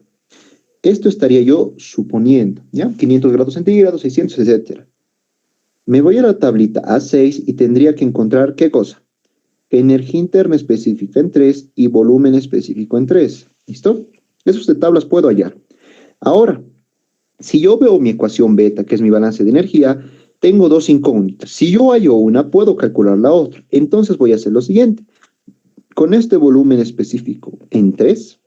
Esto estaría yo suponiendo, ¿ya? 500 grados centígrados, 600, etcétera. Me voy a la tablita A6 y tendría que encontrar, ¿qué cosa? Energía interna específica en 3 y volumen específico en 3. ¿Listo? Esos de tablas puedo hallar. Ahora, si yo veo mi ecuación beta, que es mi balance de energía, tengo dos incógnitas. Si yo hallo una, puedo calcular la otra. Entonces voy a hacer lo siguiente. Con este volumen específico en 3,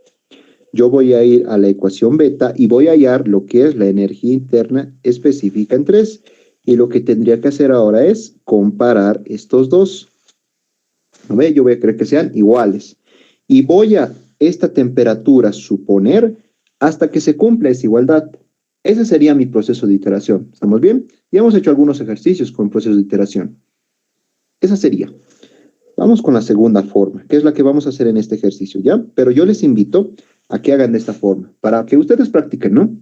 yo voy a ir a la ecuación beta y voy a hallar lo que es la energía interna específica en 3. Y lo que tendría que hacer ahora es comparar estos dos. ¿No ve? Yo voy a creer que sean iguales. Y voy a esta temperatura suponer hasta que se cumpla esa igualdad. Ese sería mi proceso de iteración. ¿Estamos bien? Ya hemos hecho algunos ejercicios con procesos de iteración. Esa sería. Vamos con la segunda forma, que es la que vamos a hacer en este ejercicio, ¿ya? Pero yo les invito a que hagan de esta forma, para que ustedes practiquen, ¿no?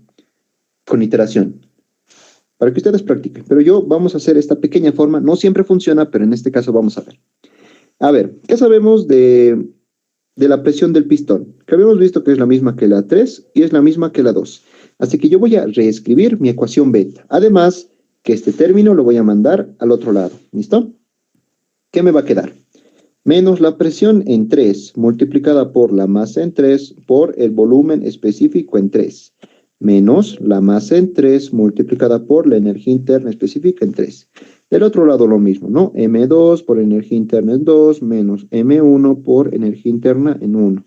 Con iteración. Para que ustedes practiquen. Pero vamos a hacer esta pequeña forma. No siempre funciona, pero en este caso vamos a ver. A ver, ¿qué sabemos de la presión del pistón? Que habíamos visto que es la misma que la 3 y es la misma que la 2. Así que yo voy a reescribir mi ecuación beta. Además, que este término lo voy a mandar al otro lado. ¿Listo? ¿Qué me va a quedar? Menos la presión en 3 multiplicada por la masa en 3 por el volumen específico en 3. Menos la masa en 3 multiplicada por la energía interna específica en 3. Del otro lado lo mismo, ¿no? M2 por energía interna en 2 menos M1 por energía interna en 1.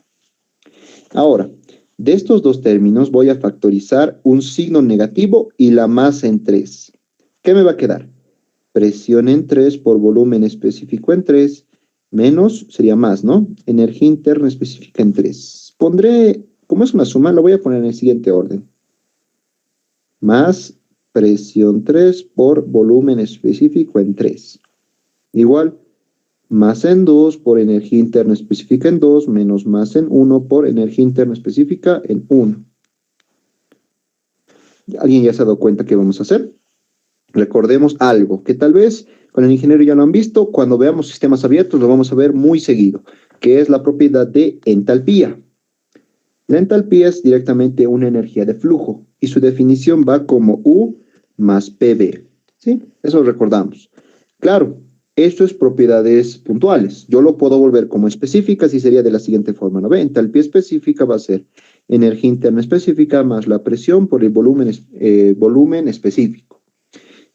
Ahora, de estos dos términos voy a factorizar un signo negativo y la masa en 3. ¿Qué me va a quedar? Presión en 3 por volumen específico en 3 menos, sería más, ¿no? Energía interna específica en 3. Pondré, como es una suma, lo voy a poner en el siguiente orden. Más presión 3 por volumen específico en 3. Igual, masa en 2 por energía interna específica en 2 menos masa en 1 por energía interna específica en 1. ¿Alguien ya se ha dado cuenta qué vamos a hacer? Recordemos algo que tal vez con el ingeniero ya lo han visto. Cuando veamos sistemas abiertos lo vamos a ver muy seguido, que es la propiedad de entalpía. La entalpía es directamente una energía de flujo y su definición va como U más PV. ¿Sí? Eso recordamos. Claro, esto es propiedades puntuales. Yo lo puedo volver como específicas y sería de la siguiente forma, ¿no ve? Entalpía específica va a ser energía interna específica más la presión por el volumen específico.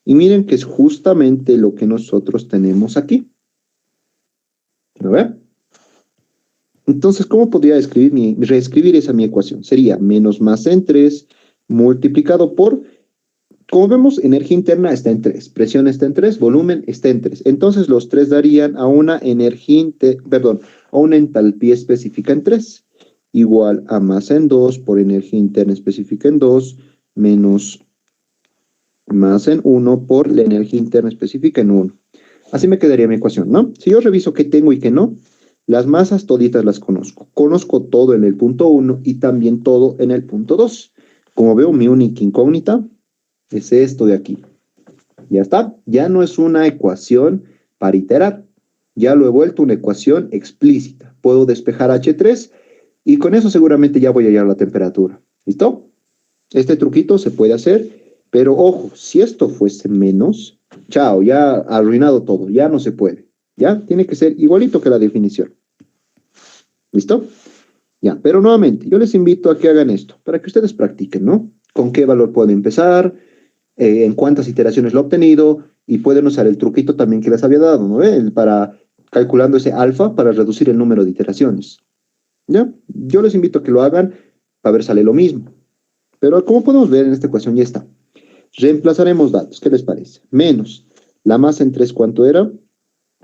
Y miren que es justamente lo que nosotros tenemos aquí. ¿No ve? Entonces, ¿cómo podría reescribir esa mi ecuación? Sería menos masa en 3 multiplicado por, como vemos, energía interna está en 3, presión está en 3, volumen está en 3. Entonces, los 3 darían a una a una entalpía específica en 3, igual a masa en 2 por energía interna específica en 2, menos masa en 1 por la energía interna específica en 1. Así me quedaría mi ecuación, ¿no? Si yo reviso qué tengo y qué no, las masas toditas las conozco. Conozco todo en el punto 1 y también todo en el punto 2. Como veo, mi única incógnita es esto de aquí. Ya está. Ya no es una ecuación para iterar. Ya lo he vuelto una ecuación explícita. Puedo despejar H3 y con eso seguramente ya voy a hallar la temperatura. ¿Listo? Este truquito se puede hacer, pero ojo, si esto fuese menos, chao, ya arruinado todo. Ya no se puede. Ya tiene que ser igualito que la definición. ¿Listo? Ya, pero nuevamente, yo les invito a que hagan esto, para que ustedes practiquen, ¿no? ¿Con qué valor pueden empezar? En cuántas iteraciones lo he obtenido, y pueden usar el truquito también que les había dado, ¿no? Para calculando ese alfa para reducir el número de iteraciones. ¿Ya? Yo les invito a que lo hagan, para ver sale lo mismo. Pero como podemos ver en esta ecuación ya está. Reemplazaremos datos, ¿qué les parece? Menos, la masa en 3, ¿cuánto era?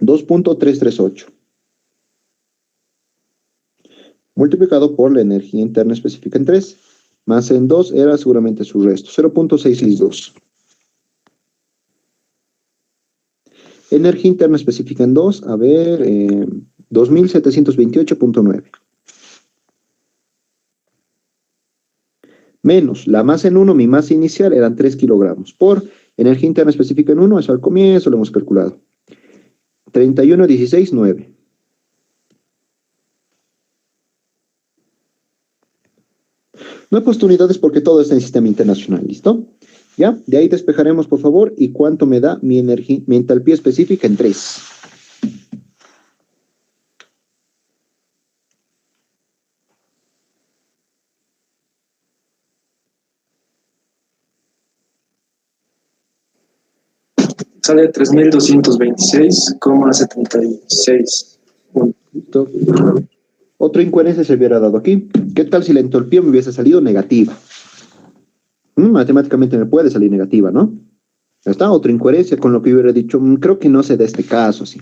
2.338. Multiplicado por la energía interna específica en 3, más en 2 era seguramente su resto, 0.662. Energía interna específica en 2, a ver, 2728.9. Menos la masa en 1, mi masa inicial eran 3 kilogramos, por energía interna específica en 1, eso al comienzo lo hemos calculado. 31.16.9. No he puesto unidades porque todo está en sistema internacional, ¿listo? ¿Ya? De ahí despejaremos, por favor, y cuánto me da mi entalpía específica en 3.
Sale 3226,76.
¿Listo? Otra incoherencia se hubiera dado aquí. ¿Qué tal si la entropía me hubiese salido negativa? Matemáticamente me puede salir negativa, ¿no? Ya está, otra incoherencia con lo que yo hubiera dicho. Creo que no se da este caso, sí.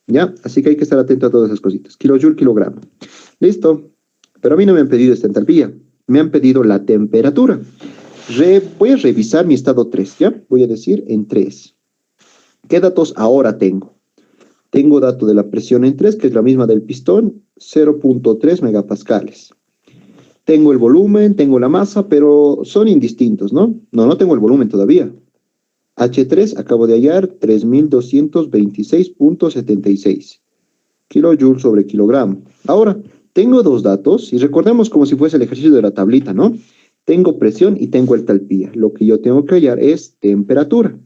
¿Ya? Así que hay que estar atento a todas esas cositas. Kilojoule, kilogramo. Listo. Pero a mí no me han pedido esta entalpía. Me han pedido la temperatura. Voy a revisar mi estado 3, ¿ya? Voy a decir en 3. ¿Qué datos ahora tengo? Tengo dato de la presión en 3, que es la misma del pistón, 0.3 megapascales. Tengo el volumen, tengo la masa, pero son indistintos, ¿no? No tengo el volumen todavía. H3 acabo de hallar 3226.76 kilojoules sobre kilogramo. Ahora, tengo dos datos, y recordemos como si fuese el ejercicio de la tablita, ¿no? Tengo presión y tengo entalpía. Lo que yo tengo que hallar es temperatura.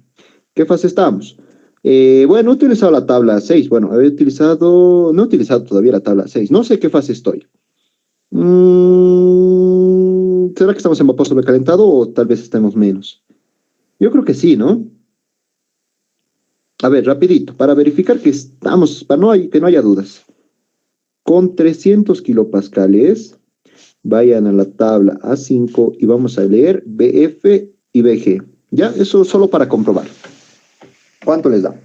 ¿Qué fase estamos? Bueno, he utilizado la tabla 6. Bueno, no he utilizado todavía la tabla 6. No sé qué fase estoy. ¿Será que estamos en vapor sobrecalentado o tal vez estemos menos? Yo creo que sí, ¿no? A ver, rapidito, para verificar que estamos, que no haya dudas. Con 300 kilopascales, vayan a la tabla A5 y vamos a leer BF y BG. ¿Ya? Eso solo para comprobar. ¿Cuánto les da?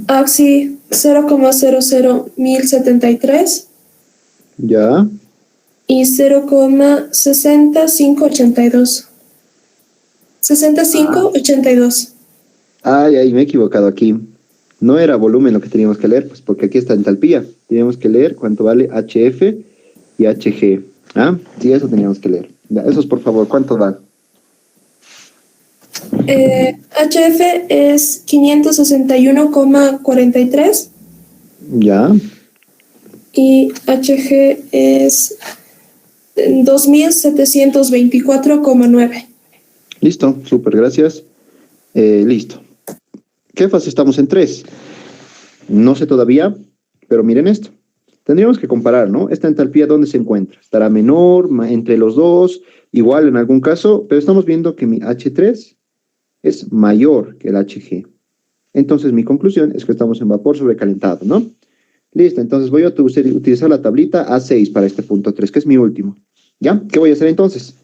Oxy 0,00173
Ya.
y 0,6582. 6582.
Ay, me he equivocado aquí. No era volumen lo que teníamos que leer, pues porque aquí está entalpía. Teníamos que leer cuánto vale HF y HG. ¿Ah? Sí, eso teníamos que leer. Ya, esos, por favor, ¿cuánto van?
HF es 561,43
Ya,
y HG es 2724,9.
listo, súper, gracias. Listo. ¿Qué fase estamos en 3? No sé todavía, pero miren esto. Tendríamos que comparar, ¿no? Esta entalpía, ¿dónde se encuentra? ¿Estará menor, entre los dos, igual en algún caso? Pero estamos viendo que mi H3 es mayor que el HG. Entonces, mi conclusión es que estamos en vapor sobrecalentado, ¿no? Listo, entonces voy a utilizar la tablita A6 para este punto 3, que es mi último. ¿Ya? ¿Qué voy a hacer entonces?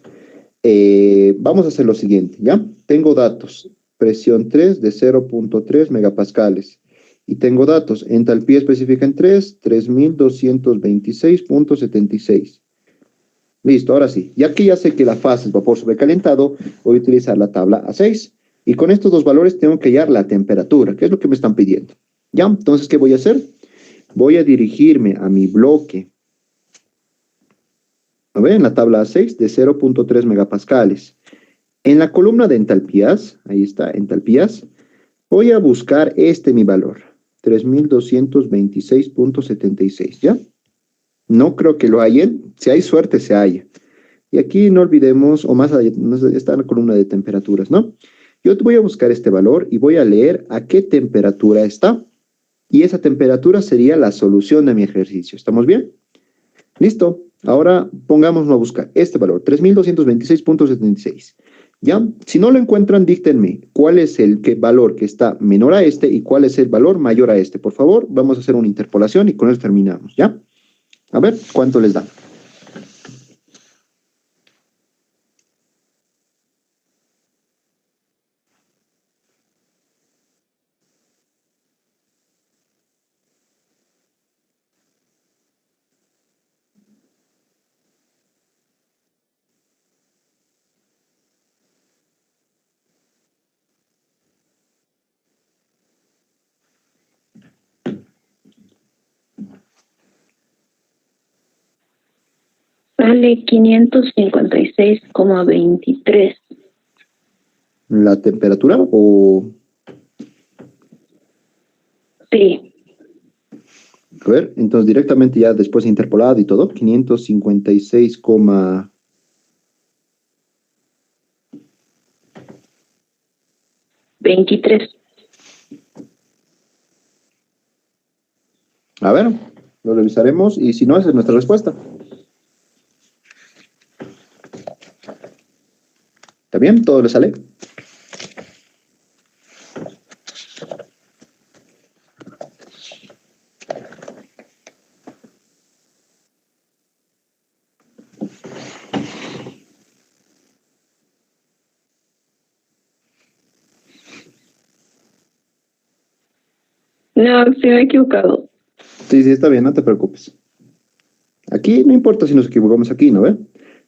Vamos a hacer lo siguiente, ¿ya? Tengo datos, presión 3 de 0.3 megapascales. Y tengo datos, entalpía específica en 3, 3226.76. Listo, ahora sí. Ya que ya sé que la fase es vapor sobrecalentado, voy a utilizar la tabla A6. Y con estos dos valores tengo que hallar la temperatura, que es lo que me están pidiendo. ¿Ya? Entonces, ¿qué voy a hacer? Voy a dirigirme a mi bloque. A ver, en la tabla A6 de 0.3 megapascales. En la columna de entalpías, ahí está, entalpías, voy a buscar mi valor, 3226.76, ¿ya? No creo que lo hallen, si hay suerte se halla. Y aquí no olvidemos, o más allá, está en la columna de temperaturas, ¿no? Yo voy a buscar este valor y voy a leer a qué temperatura está. Y esa temperatura sería la solución de mi ejercicio. ¿Estamos bien? Listo. Ahora pongámonos a buscar este valor, 3226.76. ¿Ya? Si no lo encuentran, díctenme cuál es el valor que está menor a este y cuál es el valor mayor a este. Por favor, vamos a hacer una interpolación y con eso terminamos, ¿ya? A ver, ¿cuánto les da?
Sale 556,23.
¿La temperatura o...?
Sí,
A ver, entonces directamente ya después interpolado y todo, 556,
23.
a ver, lo revisaremos y si no, esa es nuestra respuesta. ¿Está bien? ¿Todo le sale?
No, sí me he equivocado.
Sí, está bien, no te preocupes. Aquí no importa si nos equivocamos aquí, ¿no ve?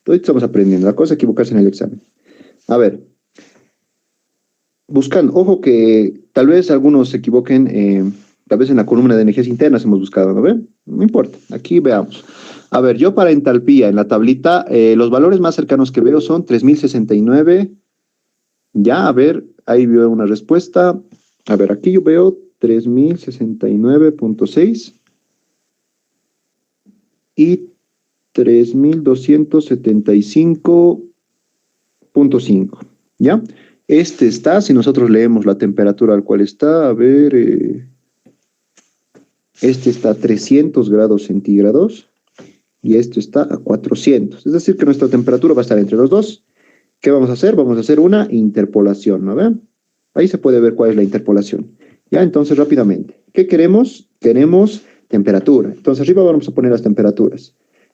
Todos estamos aprendiendo. La cosa es equivocarse en el examen. A ver. Buscando, ojo que tal vez algunos se equivoquen, tal vez en la columna de energías internas hemos buscado, ¿no ve? No importa, aquí veamos. A ver, yo para entalpía en la tablita, los valores más cercanos que veo son 3069. Ya, a ver, ahí veo una respuesta. A ver, aquí yo veo 3069.6 y 3275.5. ¿Ya? Este está, si nosotros leemos la temperatura al cual está, a ver, este está a 300 grados centígrados y este está a 400. Es decir, que nuestra temperatura va a estar entre los dos. ¿Qué vamos a hacer? Vamos a hacer una interpolación, ¿no ven? Ahí se puede ver cuál es la interpolación. Ya, entonces rápidamente. ¿Qué queremos? Queremos temperatura. Entonces arriba vamos a poner las temperaturas.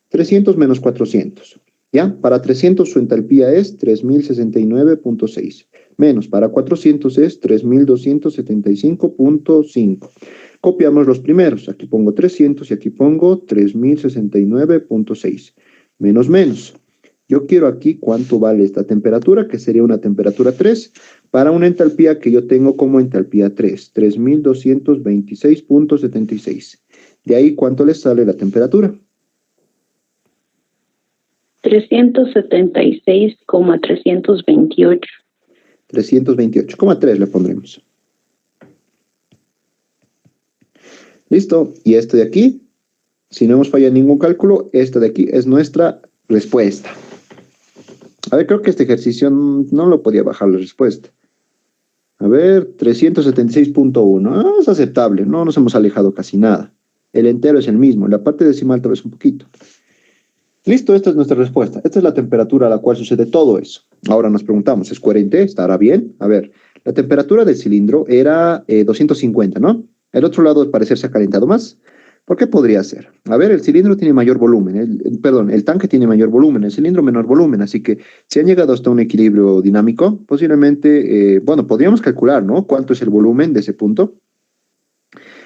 300 menos 400. ¿Ya? Para 300 su entalpía es 3069.6. Menos para 400 es 3275.5. Copiamos los primeros. Aquí pongo 300 y aquí pongo 3069.6. Menos menos. Yo quiero aquí cuánto vale esta temperatura, que sería una temperatura 3, para una entalpía que yo tengo como entalpía 3, 3226.76. De ahí, ¿cuánto les sale la temperatura?
376,328.
328,3 le pondremos. Listo. Y este de aquí, si no hemos fallado ningún cálculo, esta de aquí es nuestra respuesta. A ver, creo que este ejercicio no lo podía bajar la respuesta. A ver, 376,1. Es aceptable, no nos hemos alejado casi nada. El entero es el mismo, la parte decimal tal vez un poquito. Listo, esta es nuestra respuesta. Esta es la temperatura a la cual sucede todo eso. Ahora nos preguntamos, ¿es coherente? ¿Estará bien? A ver, la temperatura del cilindro era 250, ¿no? El otro lado al parecer se ha calentado más. ¿Por qué podría ser? A ver, el cilindro tiene mayor volumen, el tanque tiene mayor volumen, el cilindro menor volumen, así que si han llegado hasta un equilibrio dinámico, posiblemente, bueno, podríamos calcular, ¿no? ¿Cuánto es el volumen de ese punto?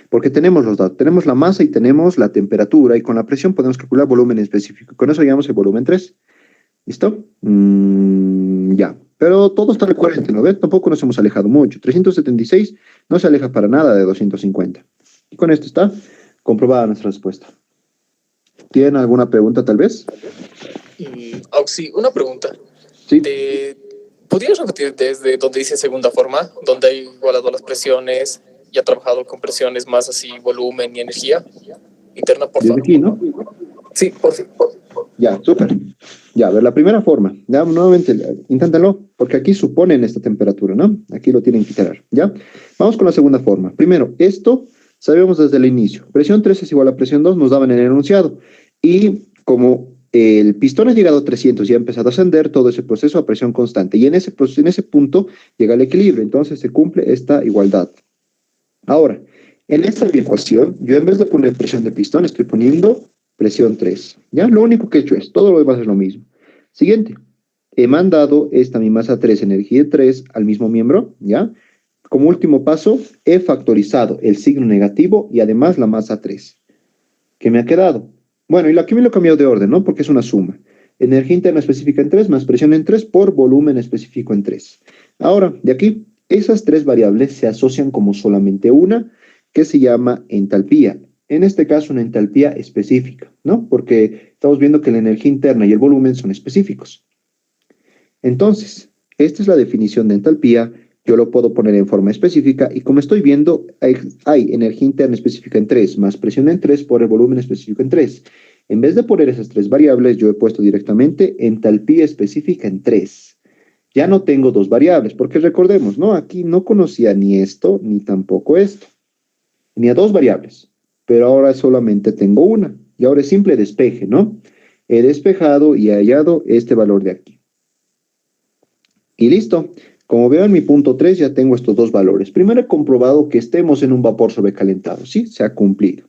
Porque tenemos los datos, tenemos la masa y tenemos la temperatura, y con la presión podemos calcular volumen específico. Con eso llamamos el volumen 3. ¿Listo? Ya. Pero todo está coherente, ¿no ves? Tampoco nos hemos alejado mucho. 376 no se aleja para nada de 250. Y con esto está comprobada nuestra respuesta. ¿Tienen alguna pregunta, tal vez?
Auxi, una pregunta.
Sí.
¿Podrías repetir desde donde dice segunda forma, donde hay igualado las presiones y ha trabajado con presiones más así, volumen y energía interna, por favor?
Desde aquí, ¿no?
Sí, por favor.
Ya, súper. Ya, a ver, la primera forma. Ya, nuevamente, inténtalo, porque aquí suponen esta temperatura, ¿no? Aquí lo tienen que iterar, ¿ya? Vamos con la segunda forma. Primero, esto sabemos desde el inicio. Presión 3 es igual a presión 2, nos daban en el enunciado. Y como el pistón ha llegado a 300 y ha empezado a ascender, todo ese proceso a presión constante. Y en ese punto llega el equilibrio. Entonces se cumple esta igualdad. Ahora, en esta ecuación, yo en vez de poner presión de pistón, estoy poniendo presión 3. ¿Ya? Lo único que he hecho es, todo lo demás es lo mismo. Siguiente. He mandado esta mi masa 3, energía 3, al mismo miembro, ¿ya? Como último paso, he factorizado el signo negativo y además la masa 3. ¿Qué me ha quedado? Bueno, y aquí me lo he cambiado de orden, ¿no? Porque es una suma. Energía interna específica en 3 más presión en 3 por volumen específico en 3. Ahora, de aquí, esas tres variables se asocian como solamente una, que se llama entalpía. En este caso, una entalpía específica, ¿no? Porque estamos viendo que la energía interna y el volumen son específicos. Entonces, esta es la definición de entalpía. Yo lo puedo poner en forma específica y como estoy viendo, hay energía interna específica en 3 más presión en 3 por el volumen específico en 3. En vez de poner esas tres variables, yo he puesto directamente entalpía específica en 3. Ya no tengo dos variables, porque recordemos, ¿no? Aquí no conocía ni esto, ni tampoco esto. Tenía dos variables, pero ahora solamente tengo una. Y ahora es simple despeje, ¿no? He despejado y he hallado este valor de aquí. Y listo. Como veo en mi punto 3 ya tengo estos dos valores. Primero he comprobado que estemos en un vapor sobrecalentado. Sí, se ha cumplido.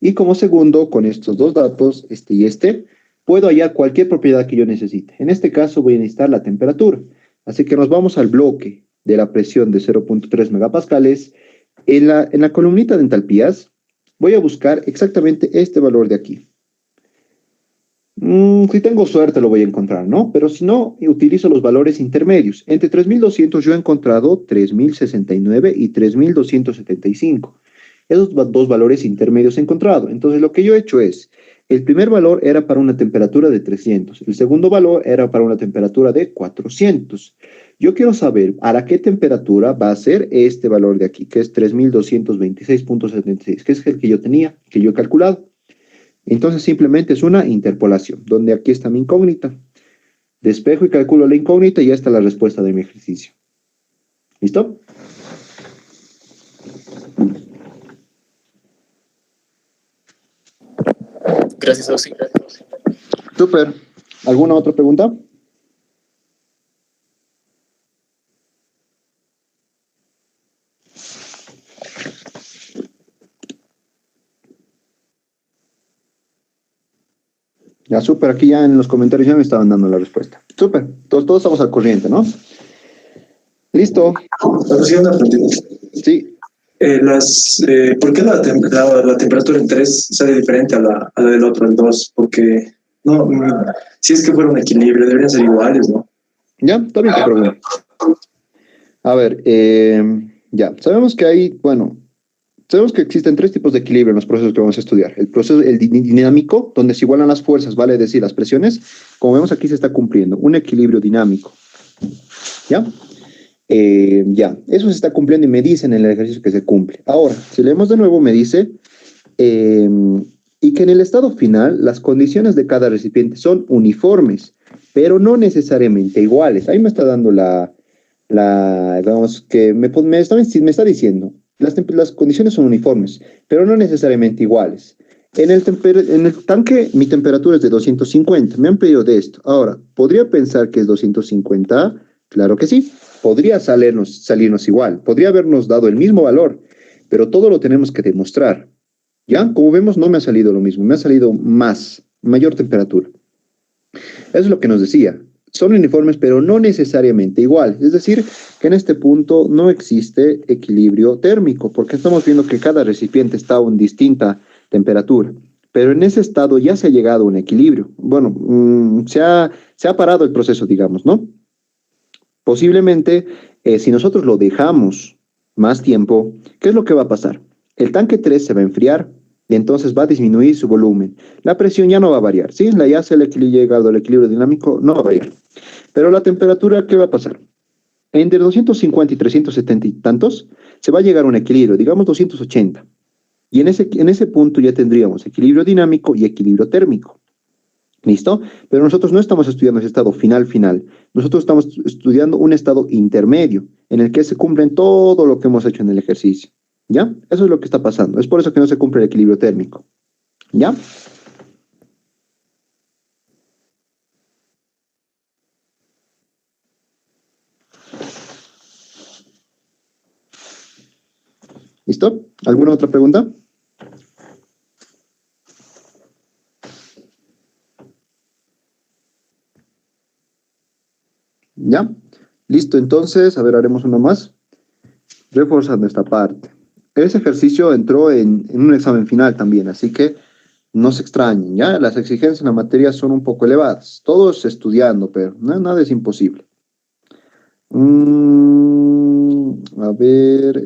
Y como segundo, con estos dos datos, este y este, puedo hallar cualquier propiedad que yo necesite. En este caso voy a necesitar la temperatura. Así que nos vamos al bloque de la presión de 0.3 megapascales. En la columnita de entalpías voy a buscar exactamente este valor de aquí. Si tengo suerte lo voy a encontrar, ¿no? Pero si no, utilizo los valores intermedios. Entre 3200 yo he encontrado 3069 y 3275. Esos dos valores intermedios he encontrado. Entonces lo que yo he hecho es, el primer valor era para una temperatura de 300. El segundo valor era para una temperatura de 400. Yo quiero saber a qué temperatura va a ser este valor de aquí, que es 3226.76, que es el que yo tenía, que yo he calculado. Entonces simplemente es una interpolación, donde aquí está mi incógnita. Despejo y calculo la incógnita y ya está la respuesta de mi ejercicio. ¿Listo?
Gracias, Auxi.
Súper. ¿Alguna otra pregunta? Ya, súper, aquí ya en los comentarios ya me estaban dando la respuesta. Súper, todos estamos al corriente, ¿no? Listo.
Una pregunta.
Sí.
¿Por qué la temperatura en 3 sale diferente a la del otro, en 2? Porque no, si es que fuera un equilibrio, deberían ser iguales, ¿no?
Ya, está bien tu pregunta. A ver, ya, sabemos que hay, bueno, sabemos que existen tres tipos de equilibrio en los procesos que vamos a estudiar. El proceso, el dinámico, donde se igualan las fuerzas, vale decir, las presiones. Como vemos aquí se está cumpliendo. Un equilibrio dinámico. ¿Ya? Ya, eso se está cumpliendo y me dicen en el ejercicio que se cumple. Ahora, si leemos de nuevo, me dice, y que en el estado final las condiciones de cada recipiente son uniformes, pero no necesariamente iguales. Ahí me está dando vamos, que me está diciendo, las condiciones son uniformes, pero no necesariamente iguales. En el tanque mi temperatura es de 250, me han pedido de esto. Ahora, ¿podría pensar que es 250? Claro que sí, podría salirnos igual, podría habernos dado el mismo valor, pero todo lo tenemos que demostrar. ¿Ya? Como vemos, no me ha salido lo mismo, me ha salido mayor temperatura. Eso es lo que nos decía. Son uniformes, pero no necesariamente iguales. Es decir, que en este punto no existe equilibrio térmico, porque estamos viendo que cada recipiente está a una distinta temperatura. Pero en ese estado ya se ha llegado a un equilibrio. Bueno, se ha parado el proceso, digamos, ¿no? Posiblemente, si nosotros lo dejamos más tiempo, ¿qué es lo que va a pasar? El tanque 3 se va a enfriar y entonces va a disminuir su volumen. La presión ya no va a variar, ¿sí? Ya se ha llegado al equilibrio dinámico, no va a variar. Pero la temperatura, ¿qué va a pasar? Entre 250 y 370 y tantos, se va a llegar a un equilibrio, digamos 280. Y en ese punto ya tendríamos equilibrio dinámico y equilibrio térmico. ¿Listo? Pero nosotros no estamos estudiando ese estado final. Nosotros estamos estudiando un estado intermedio, en el que se cumplen todo lo que hemos hecho en el ejercicio. ¿Ya? Eso es lo que está pasando. Es por eso que no se cumple el equilibrio térmico. ¿Ya? ¿Listo? ¿Alguna otra pregunta? ¿Ya? Listo, entonces, a ver, haremos uno más. Reforzando esta parte. Ese ejercicio entró en un examen final también, así que no se extrañen, ¿ya? Las exigencias en la materia son un poco elevadas. Todos estudiando, pero nada es imposible. A ver...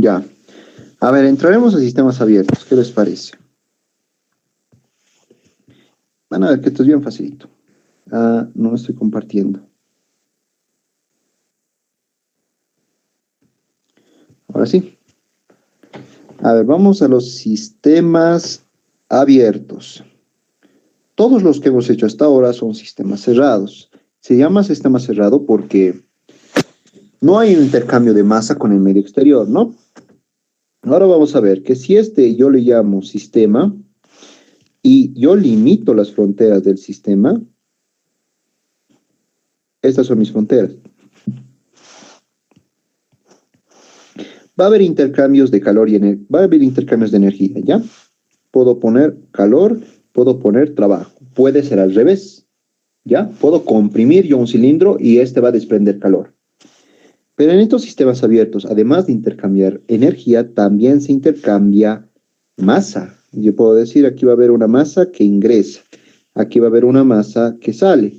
ya. A ver, entraremos a sistemas abiertos. ¿Qué les parece? Van a ver que esto es bien facilito. No lo estoy compartiendo. Ahora sí. A ver, vamos a los sistemas abiertos. Todos los que hemos hecho hasta ahora son sistemas cerrados. Se llama sistema cerrado porque no hay un intercambio de masa con el medio exterior, ¿no? Ahora vamos a ver que si yo le llamo sistema y yo limito las fronteras del sistema, estas son mis fronteras. Va a haber intercambios de calor y va a haber intercambios de energía, ¿ya? Puedo poner calor, puedo poner trabajo. Puede ser al revés, ¿ya? Puedo comprimir yo un cilindro y este va a desprender calor. Pero en estos sistemas abiertos, además de intercambiar energía, también se intercambia masa. Yo puedo decir, aquí va a haber una masa que ingresa, aquí va a haber una masa que sale.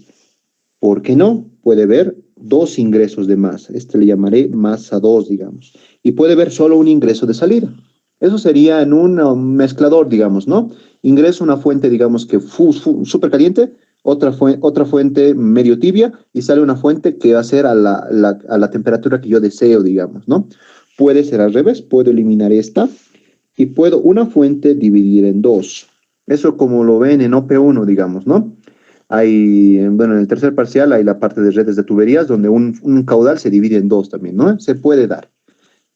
¿Por qué no? Puede haber dos ingresos de masa. Este le llamaré masa 2, digamos. Y puede haber solo un ingreso de salida. Eso sería en un mezclador, digamos, ¿no? Ingreso una fuente, digamos, que súper caliente, otra fuente medio tibia, y sale una fuente que va a ser a la temperatura que yo deseo, digamos, ¿no? Puede ser al revés, puedo eliminar esta, y puedo una fuente dividir en dos. Eso como lo ven en OP1, digamos, ¿no? Bueno, en el tercer parcial hay la parte de redes de tuberías, donde un caudal se divide en dos también, ¿no? Se puede dar.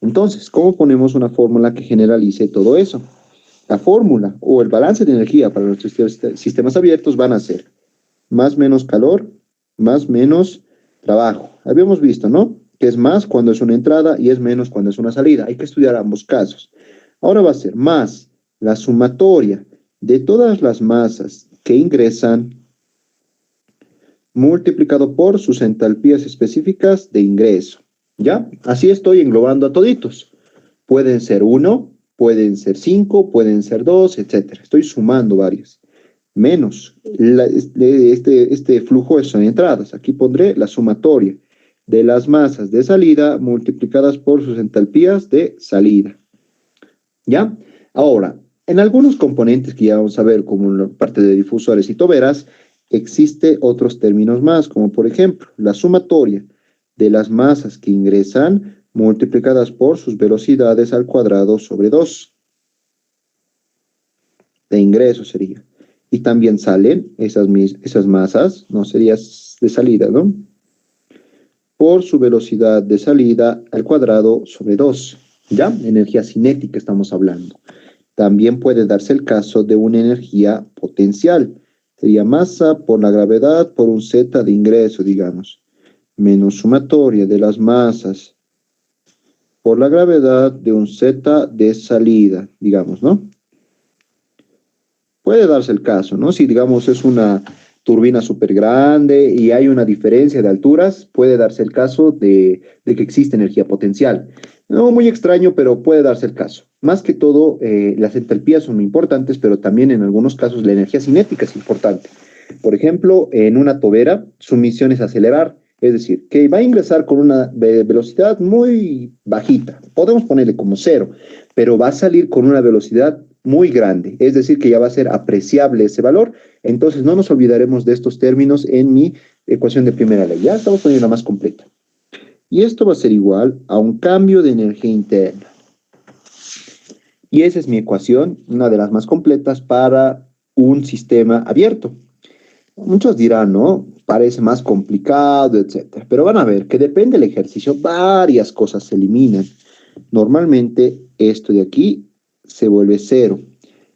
Entonces, ¿cómo ponemos una fórmula que generalice todo eso? La fórmula o el balance de energía para nuestros sistemas abiertos van a ser más menos calor, más menos trabajo. Habíamos visto, ¿no? Que es más cuando es una entrada y es menos cuando es una salida. Hay que estudiar ambos casos. Ahora va a ser más la sumatoria de todas las masas que ingresan multiplicado por sus entalpías específicas de ingreso. ¿Ya? Así estoy englobando a toditos. Pueden ser 1, pueden ser 5, pueden ser 2, etcétera. Estoy sumando varias. Menos este flujo son entradas. Aquí pondré la sumatoria de las masas de salida multiplicadas por sus entalpías de salida. ¿Ya? Ahora, en algunos componentes que ya vamos a ver, como la parte de difusores y toberas, existe otros términos más, como por ejemplo, la sumatoria de las masas que ingresan multiplicadas por sus velocidades al cuadrado sobre 2. De ingreso sería. Y también salen esas masas, no sería de salida, ¿no? Por su velocidad de salida al cuadrado sobre 2. ¿Ya? Energía cinética estamos hablando. También puede darse el caso de una energía potencial. Sería masa por la gravedad por un z de ingreso, digamos. Menos sumatoria de las masas por la gravedad de un z de salida, digamos, ¿no? Puede darse el caso, ¿no? Si, digamos, es una turbina súper grande y hay una diferencia de alturas, puede darse el caso de que existe energía potencial. No muy extraño, pero puede darse el caso. Más que todo, las entalpías son muy importantes, pero también en algunos casos la energía cinética es importante. Por ejemplo, en una tobera, su misión es acelerar, es decir, que va a ingresar con una velocidad muy bajita, podemos ponerle como 0, pero va a salir con una velocidad muy grande, es decir, que ya va a ser apreciable ese valor. Entonces no nos olvidaremos de estos términos en mi ecuación de primera ley. Ya estamos poniendo una más completa. Y esto va a ser igual a un cambio de energía interna. Y esa es mi ecuación, una de las más completas para un sistema abierto. Muchos dirán, ¿no? Parece más complicado, etcétera. Pero van a ver que depende del ejercicio, varias cosas se eliminan. Normalmente esto de aquí se vuelve 0.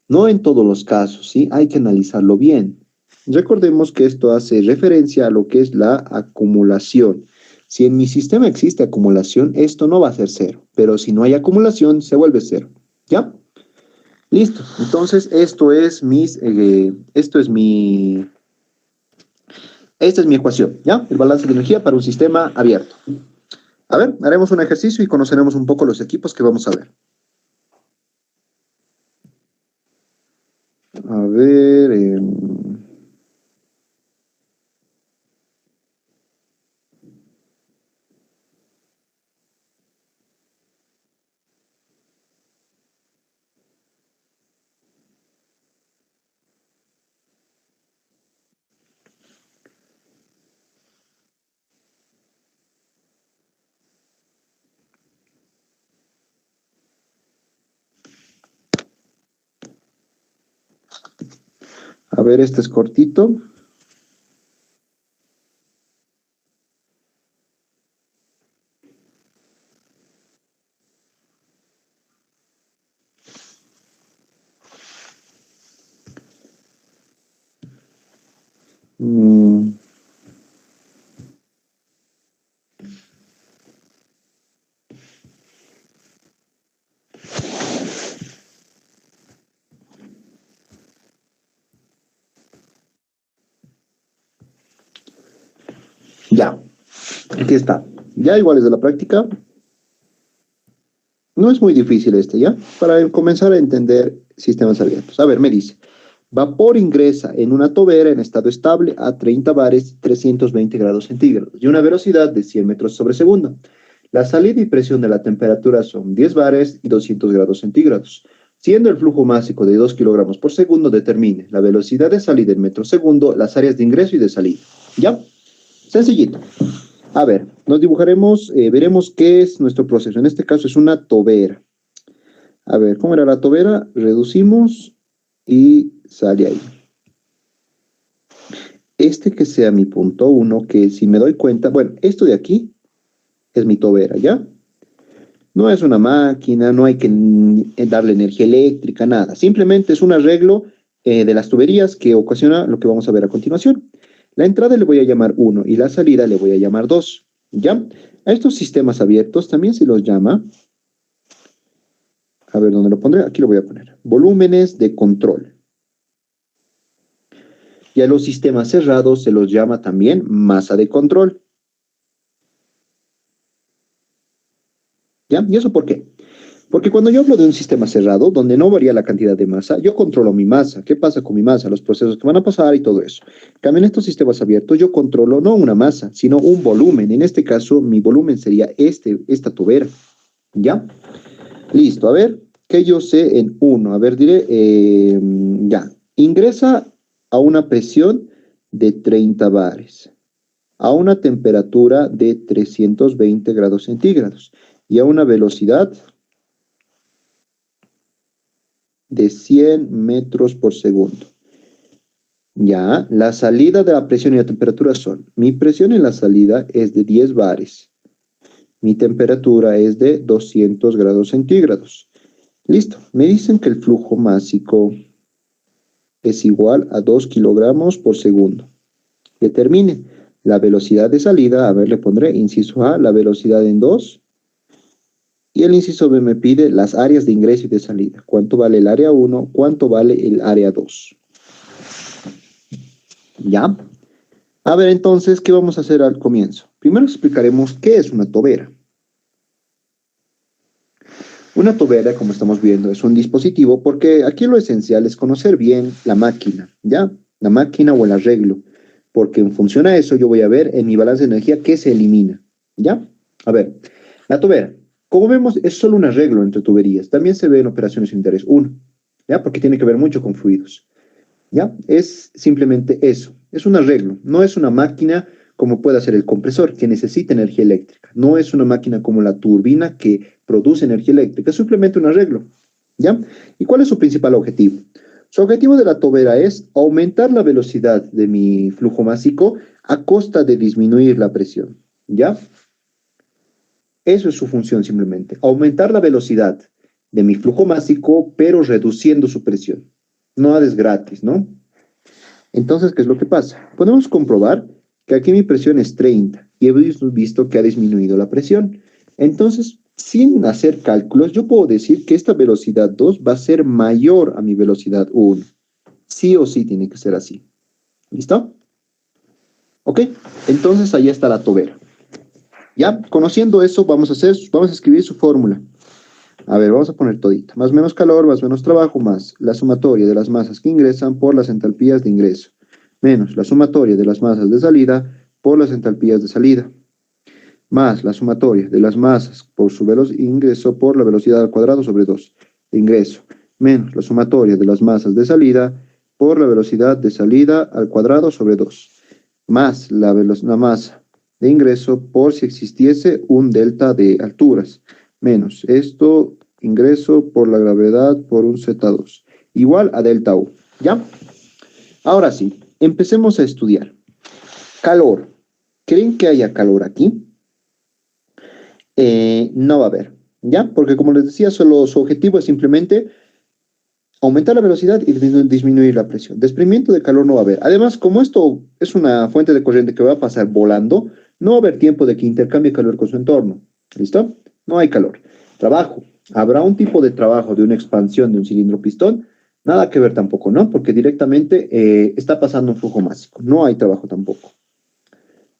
No en todos los casos, ¿sí? Hay que analizarlo bien. Recordemos que esto hace referencia a lo que es la acumulación. Si en mi sistema existe acumulación, esto no va a ser 0. Pero si no hay acumulación, se vuelve 0. ¿Ya? Listo. Entonces, esta es mi ecuación, ¿ya? El balance de energía para un sistema abierto. A ver, haremos un ejercicio y conoceremos un poco los equipos que vamos a ver. A ver... A ver, este es cortito. Ya, aquí está. Ya igual es de la práctica. No es muy difícil ¿ya? Para comenzar a entender sistemas abiertos. A ver, me dice, vapor ingresa en una tobera en estado estable a 30 bares, 320 grados centígrados y una velocidad de 100 metros sobre segundo. La salida y presión de la temperatura son 10 bares y 200 grados centígrados. Siendo el flujo másico de 2 kilogramos por segundo, determine la velocidad de salida en metros segundo, las áreas de ingreso y de salida. ¿Ya? Sencillito. A ver, nos dibujaremos, veremos qué es nuestro proceso. En este caso es una tobera. A ver, ¿cómo era la tobera? Reducimos y sale ahí. Este que sea mi punto 1, que si me doy cuenta, bueno, esto de aquí es mi tobera, ¿ya? No es una máquina, no hay que darle energía eléctrica, nada. Simplemente es un arreglo de las tuberías que ocasiona lo que vamos a ver a continuación. La entrada le voy a llamar 1 y la salida le voy a llamar 2, ¿ya? A estos sistemas abiertos también se los llama, a ver, ¿dónde lo pondré? Aquí lo voy a poner, volúmenes de control. Y a los sistemas cerrados se los llama también masa de control. ¿Ya? ¿Y eso por qué? Porque cuando yo hablo de un sistema cerrado, donde no varía la cantidad de masa, yo controlo mi masa. ¿Qué pasa con mi masa? Los procesos que van a pasar y todo eso. En cambio, en estos sistemas abiertos, yo controlo no una masa, sino un volumen. En este caso, mi volumen sería esta tobera. ¿Ya? Listo. A ver, ¿qué yo sé en 1? A ver, diré, ya. Ingresa a una presión de 30 bares, a una temperatura de 320 grados centígrados y a una velocidad de 100 metros por segundo. Ya, la salida de la presión y la temperatura son, mi presión en la salida es de 10 bares, mi temperatura es de 200 grados centígrados. Listo, me dicen que el flujo másico es igual a 2 kilogramos por segundo. Determine la velocidad de salida, a ver, le pondré inciso A, la velocidad en 2. Y el inciso B me pide las áreas de ingreso y de salida. ¿Cuánto vale el área 1? ¿Cuánto vale el área 2? ¿Ya? A ver, entonces, ¿qué vamos a hacer al comienzo? Primero explicaremos qué es una tobera. Una tobera, como estamos viendo, es un dispositivo porque aquí lo esencial es conocer bien la máquina, ¿ya? La máquina o el arreglo. Porque en función a eso yo voy a ver en mi balance de energía qué se elimina, ¿ya? A ver, la tobera. Como vemos, es solo un arreglo entre tuberías. También se ve en operaciones de interés 1, ¿ya? Porque tiene que ver mucho con fluidos, ¿ya? Es simplemente eso. Es un arreglo. No es una máquina como puede ser el compresor, que necesita energía eléctrica. No es una máquina como la turbina que produce energía eléctrica. Es simplemente un arreglo, ¿ya? ¿Y cuál es su principal objetivo? Su objetivo de la tobera es aumentar la velocidad de mi flujo másico a costa de disminuir la presión, ¿ya? Eso es su función simplemente, aumentar la velocidad de mi flujo másico, pero reduciendo su presión. No es gratis, ¿no? Entonces, ¿qué es lo que pasa? Podemos comprobar que aquí mi presión es 30 y hemos visto que ha disminuido la presión. Entonces, sin hacer cálculos, yo puedo decir que esta velocidad 2 va a ser mayor a mi velocidad 1. Sí o sí tiene que ser así. ¿Listo? Ok, entonces ahí está la tobera. Ya, conociendo eso, vamos a escribir su fórmula. A ver, vamos a poner todita. Más menos calor, más menos trabajo, más la sumatoria de las masas que ingresan por las entalpías de ingreso, menos la sumatoria de las masas de salida por las entalpías de salida, más la sumatoria de las masas por su ingreso por la velocidad al cuadrado sobre 2 de ingreso, menos la sumatoria de las masas de salida por la velocidad de salida al cuadrado sobre 2, más la masa de ingreso por si existiese un delta de alturas, menos esto, ingreso por la gravedad por un Z2, igual a delta U, ¿ya? Ahora sí, empecemos a estudiar. Calor. ¿Creen que haya calor aquí? No va a haber, ¿ya? Porque como les decía, solo su objetivo es simplemente aumentar la velocidad y disminuir la presión. Desprendimiento de calor no va a haber. Además, como esto es una fuente de corriente que va a pasar volando, no va a haber tiempo de que intercambie calor con su entorno. ¿Listo? No hay calor. Trabajo. ¿Habrá un tipo de trabajo de una expansión de un cilindro pistón? Nada que ver tampoco, ¿no? Porque directamente está pasando un flujo másico. No hay trabajo tampoco.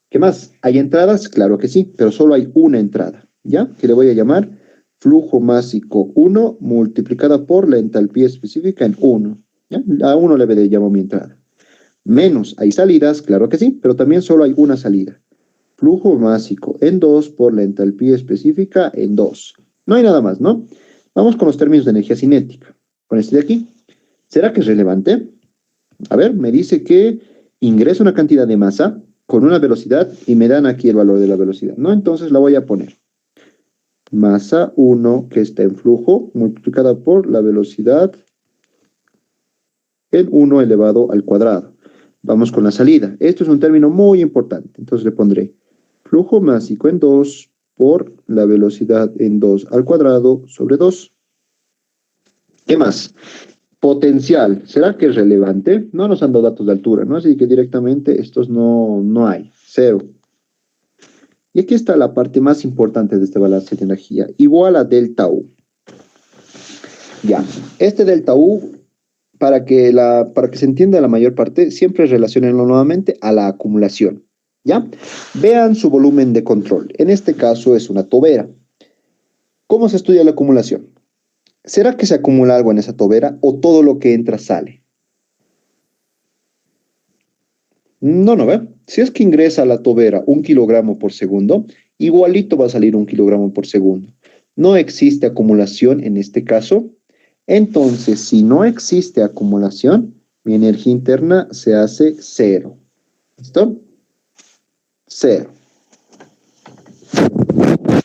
¿Qué más? ¿Hay entradas? Claro que sí, pero solo hay una entrada, ¿ya? Que le voy a llamar flujo másico 1 multiplicada por la entalpía específica en 1. ¿Ya? A 1 le llamo mi entrada. Menos, ¿hay salidas? Claro que sí, pero también solo hay una salida. Flujo másico en 2 por la entalpía específica en 2. No hay nada más, ¿no? Vamos con los términos de energía cinética. Con este de aquí. ¿Será que es relevante? A ver, me dice que ingresa una cantidad de masa con una velocidad y me dan aquí el valor de la velocidad, ¿no? Entonces la voy a poner. Masa 1 que está en flujo multiplicada por la velocidad en 1 elevado al cuadrado. Vamos con la salida. Esto es un término muy importante. Entonces le pondré flujo másico en 2 por la velocidad en 2 al cuadrado sobre 2. ¿Qué más? Potencial. ¿Será que es relevante? No nos han dado datos de altura, ¿no? Así que directamente estos no hay. 0. Y aquí está la parte más importante de este balance de energía. Igual a delta U. Ya. Este delta U, para que se entienda la mayor parte, siempre relacionenlo nuevamente a la acumulación. ¿Ya? Vean su volumen de control. En este caso es una tobera. ¿Cómo se estudia la acumulación? ¿será que se acumula algo en esa tobera o todo lo que entra sale? No, no, ve. Si es que ingresa a la tobera 1 kilogramo por segundo, igualito va a salir 1 kilogramo por segundo. No existe acumulación en este caso. Entonces, si no existe acumulación, mi energía interna se hace 0. ¿Listo? 0.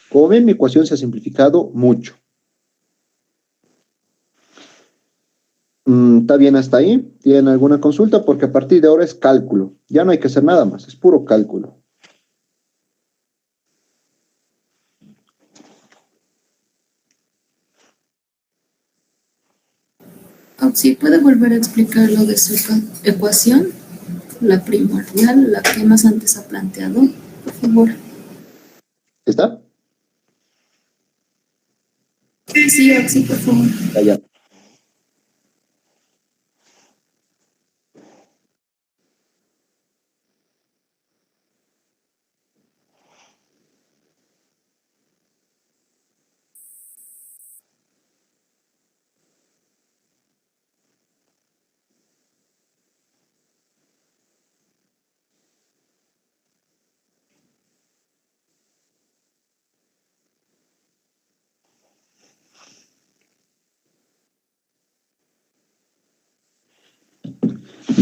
Como ven, mi ecuación se ha simplificado mucho. ¿Está bien hasta ahí? ¿Tienen alguna consulta? Porque a partir de ahora es cálculo. Ya no hay que hacer nada más, es puro cálculo.
Oxy, ¿puede volver a explicar lo de su ecuación? La primordial, la que más antes ha planteado, por favor.
¿Está?
Sí, Oxy, por favor.
Allá.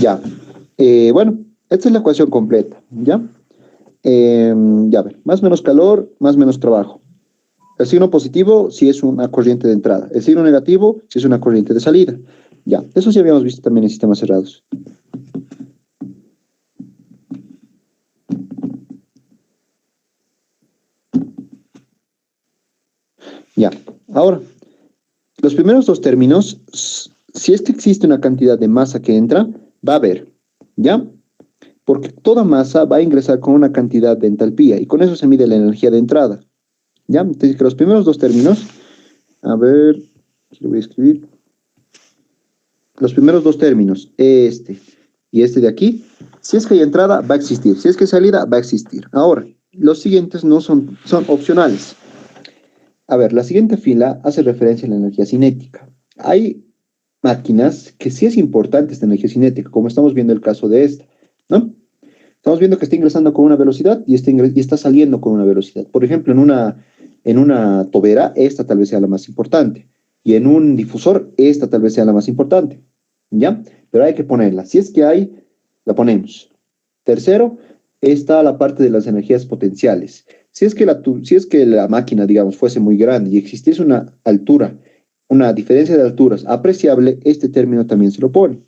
Ya. Bueno, esta es la ecuación completa. ¿Ya? Ya ver, más menos calor, más menos trabajo. El signo positivo si es una corriente de entrada. El signo negativo si es una corriente de salida. Ya, eso sí habíamos visto también en sistemas cerrados. Ya, ahora, los primeros dos términos, si es que existe una cantidad de masa que entra, va a haber, ¿ya? Porque toda masa va a ingresar con una cantidad de entalpía y con eso se mide la energía de entrada. ¿Ya? Entonces, que los primeros dos términos, a ver, aquí lo voy a escribir. Los primeros dos términos, este y este de aquí, si es que hay entrada, va a existir. Si es que hay salida, va a existir. Ahora, los siguientes no son opcionales. A ver, la siguiente fila hace referencia a la energía cinética. Hay máquinas que sí es importante esta energía cinética, como estamos viendo el caso de esta, ¿no? Estamos viendo que está ingresando con una velocidad y está saliendo con una velocidad. Por ejemplo, en una tobera, esta tal vez sea la más importante. Y en un difusor, esta tal vez sea la más importante. ¿Ya? Pero hay que ponerla. Si es que hay, la ponemos. Tercero, está la parte de las energías potenciales. Si es que la máquina, digamos, fuese muy grande y existiese una altura, una diferencia de alturas apreciable, este término también se lo pone.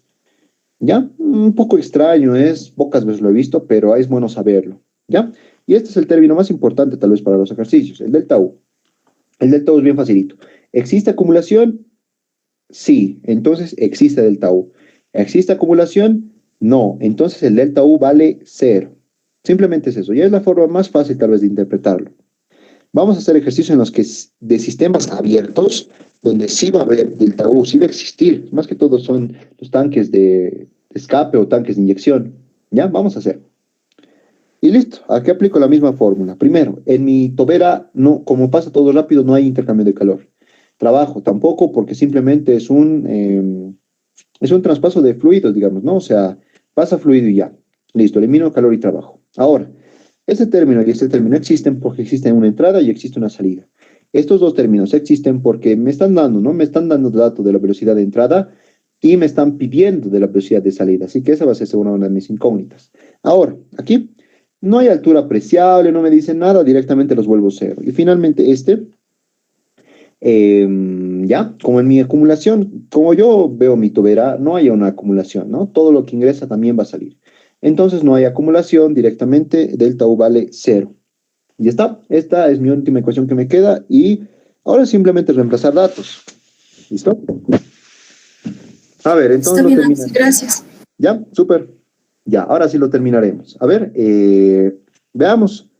¿Ya? Un poco extraño es, pocas veces lo he visto, pero es bueno saberlo. ¿Ya? Y este es el término más importante tal vez para los ejercicios, el delta U. El delta U es bien facilito. ¿Existe acumulación? Sí, entonces existe delta U. ¿Existe acumulación? No, entonces el delta U vale 0. Simplemente es eso. Ya es la forma más fácil tal vez de interpretarlo. Vamos a hacer ejercicios en los que de sistemas abiertos, donde sí va a haber delta U, sí va a existir. Más que todo son los tanques de escape o tanques de inyección. ¿Ya? Vamos a hacer. Y listo. Aquí aplico la misma fórmula. Primero, en mi tobera, no, como pasa todo rápido, no hay intercambio de calor. Trabajo tampoco, porque simplemente es un traspaso de fluidos, digamos, ¿no? O sea, pasa fluido y ya. Listo, elimino calor y trabajo. Ahora, este término y este término existen porque existe una entrada y existe una salida. Estos dos términos existen porque me están dando, ¿no? Me están dando datos de la velocidad de entrada y me están pidiendo de la velocidad de salida. Así que esa va a ser una de mis incógnitas. Ahora, aquí no hay altura apreciable, no me dicen nada, directamente los vuelvo 0. Y finalmente ya, como en mi acumulación, como yo veo mi tobera, no hay una acumulación, ¿no? Todo lo que ingresa también va a salir. Entonces no hay acumulación, directamente delta U vale 0. Ya está, esta es mi última ecuación que me queda y ahora simplemente reemplazar datos. ¿Listo? A ver, entonces
Está bien, gracias.
Ya, súper. Ya, ahora sí lo terminaremos. A ver, veamos.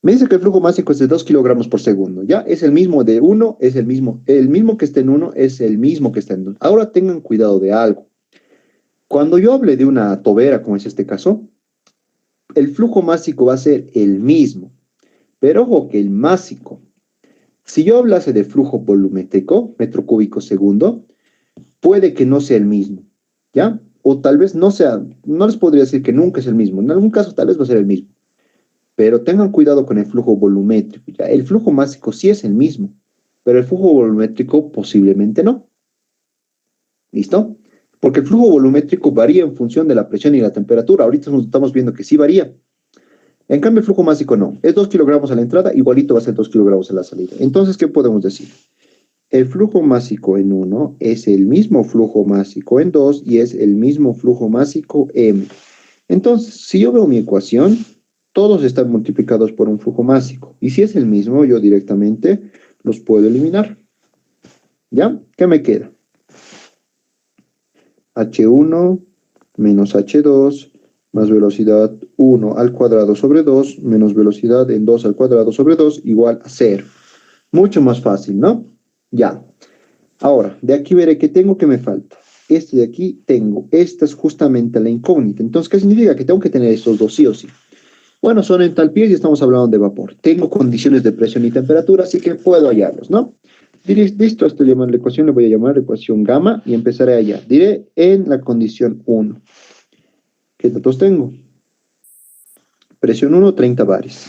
Me dice que el flujo másico es de 2 kilogramos por segundo. Ya, es el mismo de 1, es el mismo que está en 1 es el mismo que está en 2. Ahora tengan cuidado de algo. Cuando yo hable de una tobera, como es este caso, el flujo másico va a ser el mismo. Pero ojo que el másico, Si yo hablase de flujo volumétrico, metro cúbico segundo, puede que no sea el mismo, ¿ya? O tal vez no sea, no les podría decir que nunca es el mismo. En algún caso tal vez va a ser el mismo. Pero tengan cuidado con el flujo volumétrico, ¿ya? El flujo másico sí es el mismo, pero el flujo volumétrico posiblemente no. ¿Listo? Porque el flujo volumétrico varía en función de la presión y la temperatura. Ahorita estamos viendo que sí varía. En cambio, el flujo másico no. Es 2 kilogramos a la entrada, igualito va a ser 2 kilogramos a la salida. Entonces, ¿qué podemos decir? El flujo másico en 1 es el mismo flujo másico en 2 y es el mismo flujo másico M. Entonces, si yo veo mi ecuación, todos están multiplicados por un flujo másico. Y si es el mismo, yo directamente los puedo eliminar. ¿Ya? ¿Qué me queda? H1 menos H2 más velocidad 1 al cuadrado sobre 2 menos velocidad en 2 al cuadrado sobre 2 igual a 0. Mucho más fácil, ¿no? Ya. Ahora, de aquí veré qué tengo que me falta. Este de aquí tengo. Esta es justamente la incógnita. Entonces, ¿qué significa? Que tengo que tener estos dos sí o sí. Bueno, son entalpías y estamos hablando de vapor. Tengo condiciones de presión y temperatura, así que puedo hallarlos, ¿no? Diré, listo, esto le llaman la ecuación, le voy a llamar ecuación gamma y empezaré allá. Diré en la condición 1. ¿Qué datos tengo? Presión 1, 30 bares.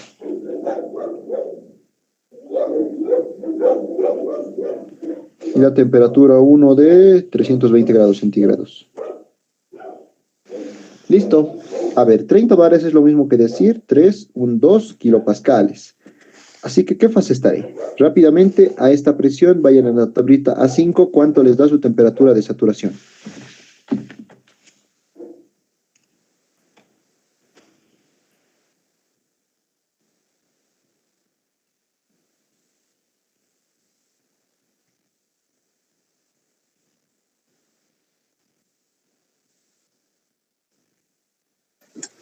Y la temperatura 1 de 320 grados centígrados. Listo. A ver, 30 bares es lo mismo que decir 312 kilopascales. Así que, ¿qué fase estaré? Rápidamente, a esta presión, vayan a la tablita A5, ¿cuánto les da su temperatura de saturación?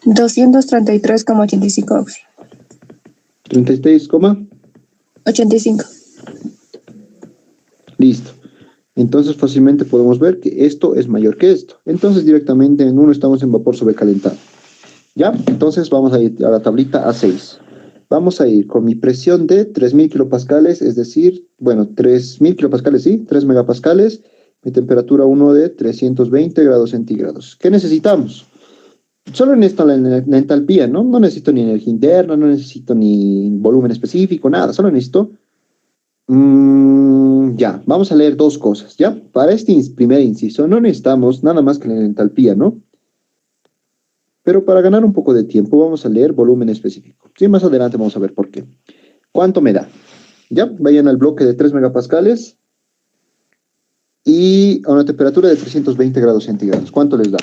$233,85.
36,
85.
listo. Entonces fácilmente podemos ver que esto es mayor que esto. Entonces directamente en uno estamos en vapor sobrecalentado. ¿Ya? Entonces vamos a ir a la tablita A6. Vamos a ir con mi presión de 3000 kilopascales, es decir, bueno, 3000 kilopascales, sí, 3 megapascales. Mi temperatura 1 de 320 grados centígrados. ¿Qué necesitamos? Solo necesito la entalpía, ¿no? No necesito ni energía interna, no necesito ni volumen específico, nada. Solo necesito ya, vamos a leer dos cosas, ¿ya? Para este primer inciso no necesitamos nada más que la entalpía, ¿no? Pero para ganar un poco de tiempo vamos a leer volumen específico. Sí, más adelante vamos a ver por qué. ¿Cuánto me da? ¿Ya? Vayan al bloque de 3 megapascales y a una temperatura de 320 grados centígrados. ¿Cuánto les da?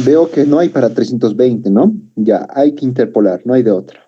Veo que no hay para 320, ¿no? Ya, hay que interpolar, no hay de otra.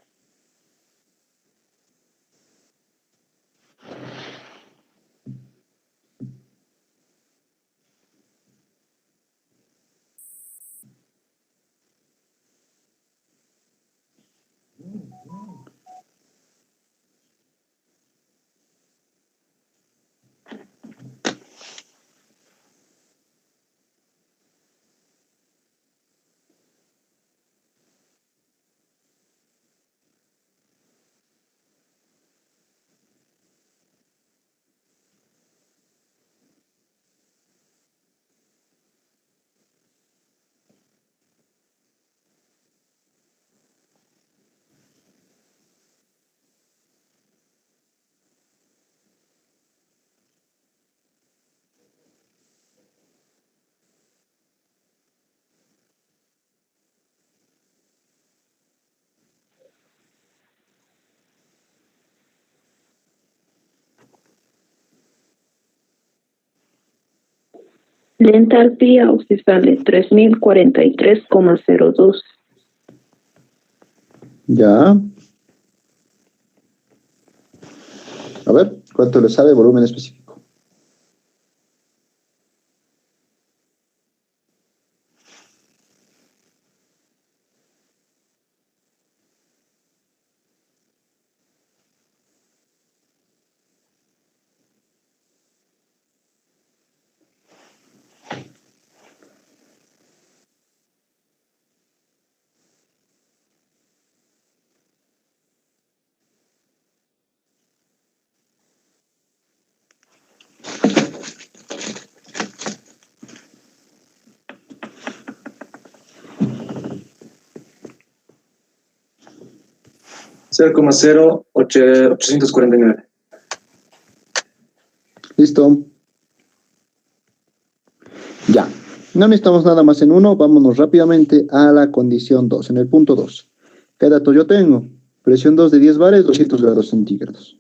La entalpía sale 3043,02.
Ya. A ver, ¿cuánto le sale volumen específico?
0,0849.
Listo. Ya. No necesitamos nada más en uno. Vámonos rápidamente a la condición 2. En el punto 2. ¿Qué dato yo tengo? Presión 2 de 10 bares, 200 grados centígrados.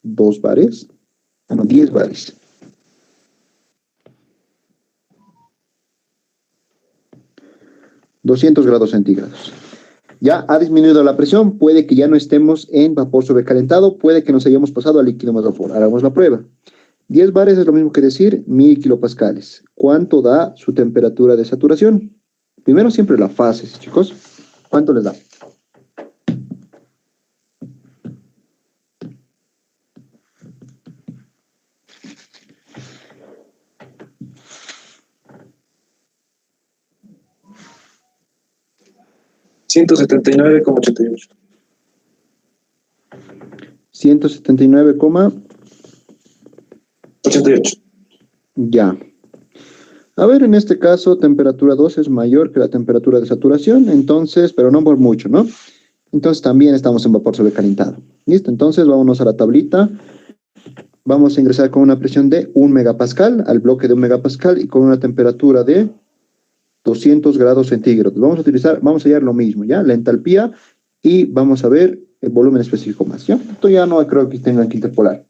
2 bares. No, 10 bares. $200 centígrados. Ya ha disminuido la presión, puede que ya no estemos en vapor sobrecalentado, puede que nos hayamos pasado a líquido más vapor. Hagamos la prueba. 10 bares es lo mismo que decir 1000 kilopascales. ¿Cuánto da su temperatura de saturación? Primero siempre la fase, chicos. ¿Cuánto les da?
$179,88.
179,88. Ya. A ver, en este caso, temperatura 2 es mayor que la temperatura de saturación, entonces, pero no por mucho, ¿no? Entonces también estamos en vapor sobrecalentado. ¿Listo? Entonces vamos a la tablita. Vamos a ingresar con una presión de 1 megapascal, al bloque de 1 megapascal y con una temperatura de 200 grados centígrados. Vamos a hallar lo mismo, ¿ya? La entalpía y vamos a ver el volumen específico más, ¿ya? Esto ya no creo que tengan que interpolar.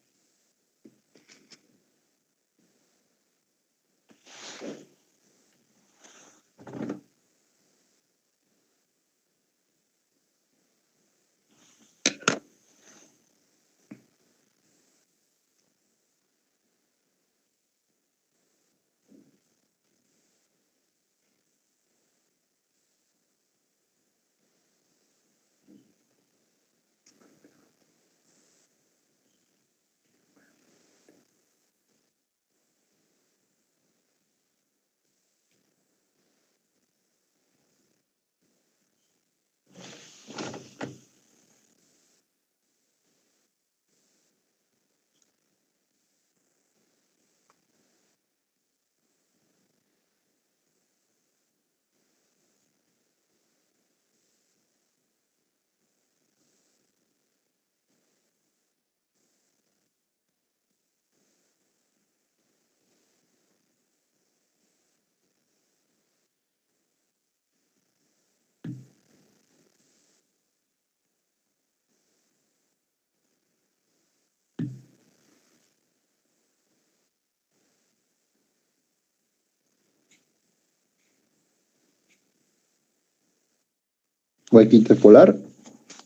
Voy aquí a interpolar.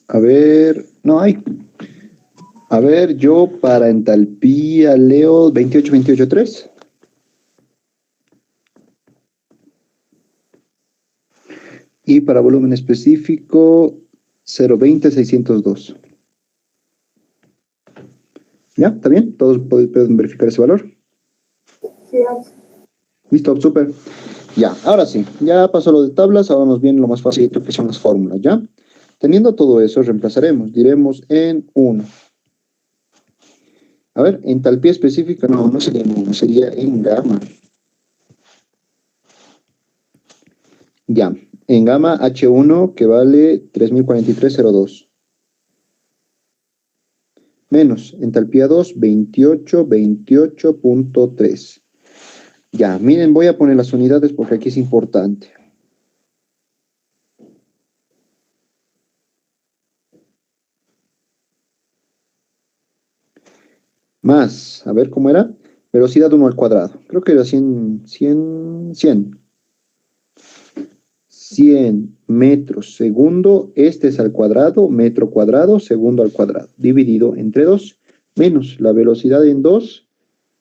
A ver, no hay. A ver, yo para entalpía leo 28,28,3. Y para volumen específico 0,20,602. ¿Ya? ¿Está bien? ¿Todos pueden verificar ese valor?
Sí.
Listo, súper. Ya, ahora sí, ya pasó lo de tablas, ahora nos viene lo más fácil que son las fórmulas, ¿ya? Teniendo todo eso, reemplazaremos, diremos en 1. A ver, entalpía específica, no sería en 1, sería en gamma. Ya, en gamma H1 que vale 3043,02. Menos, entalpía 2, 28,28,3. Ya, miren, voy a poner las unidades porque aquí es importante. Más, a ver cómo era. Velocidad 1 al cuadrado. Creo que era 100 metros segundo. Este es al cuadrado, metro cuadrado, segundo al cuadrado. Dividido entre 2. Menos la velocidad en 2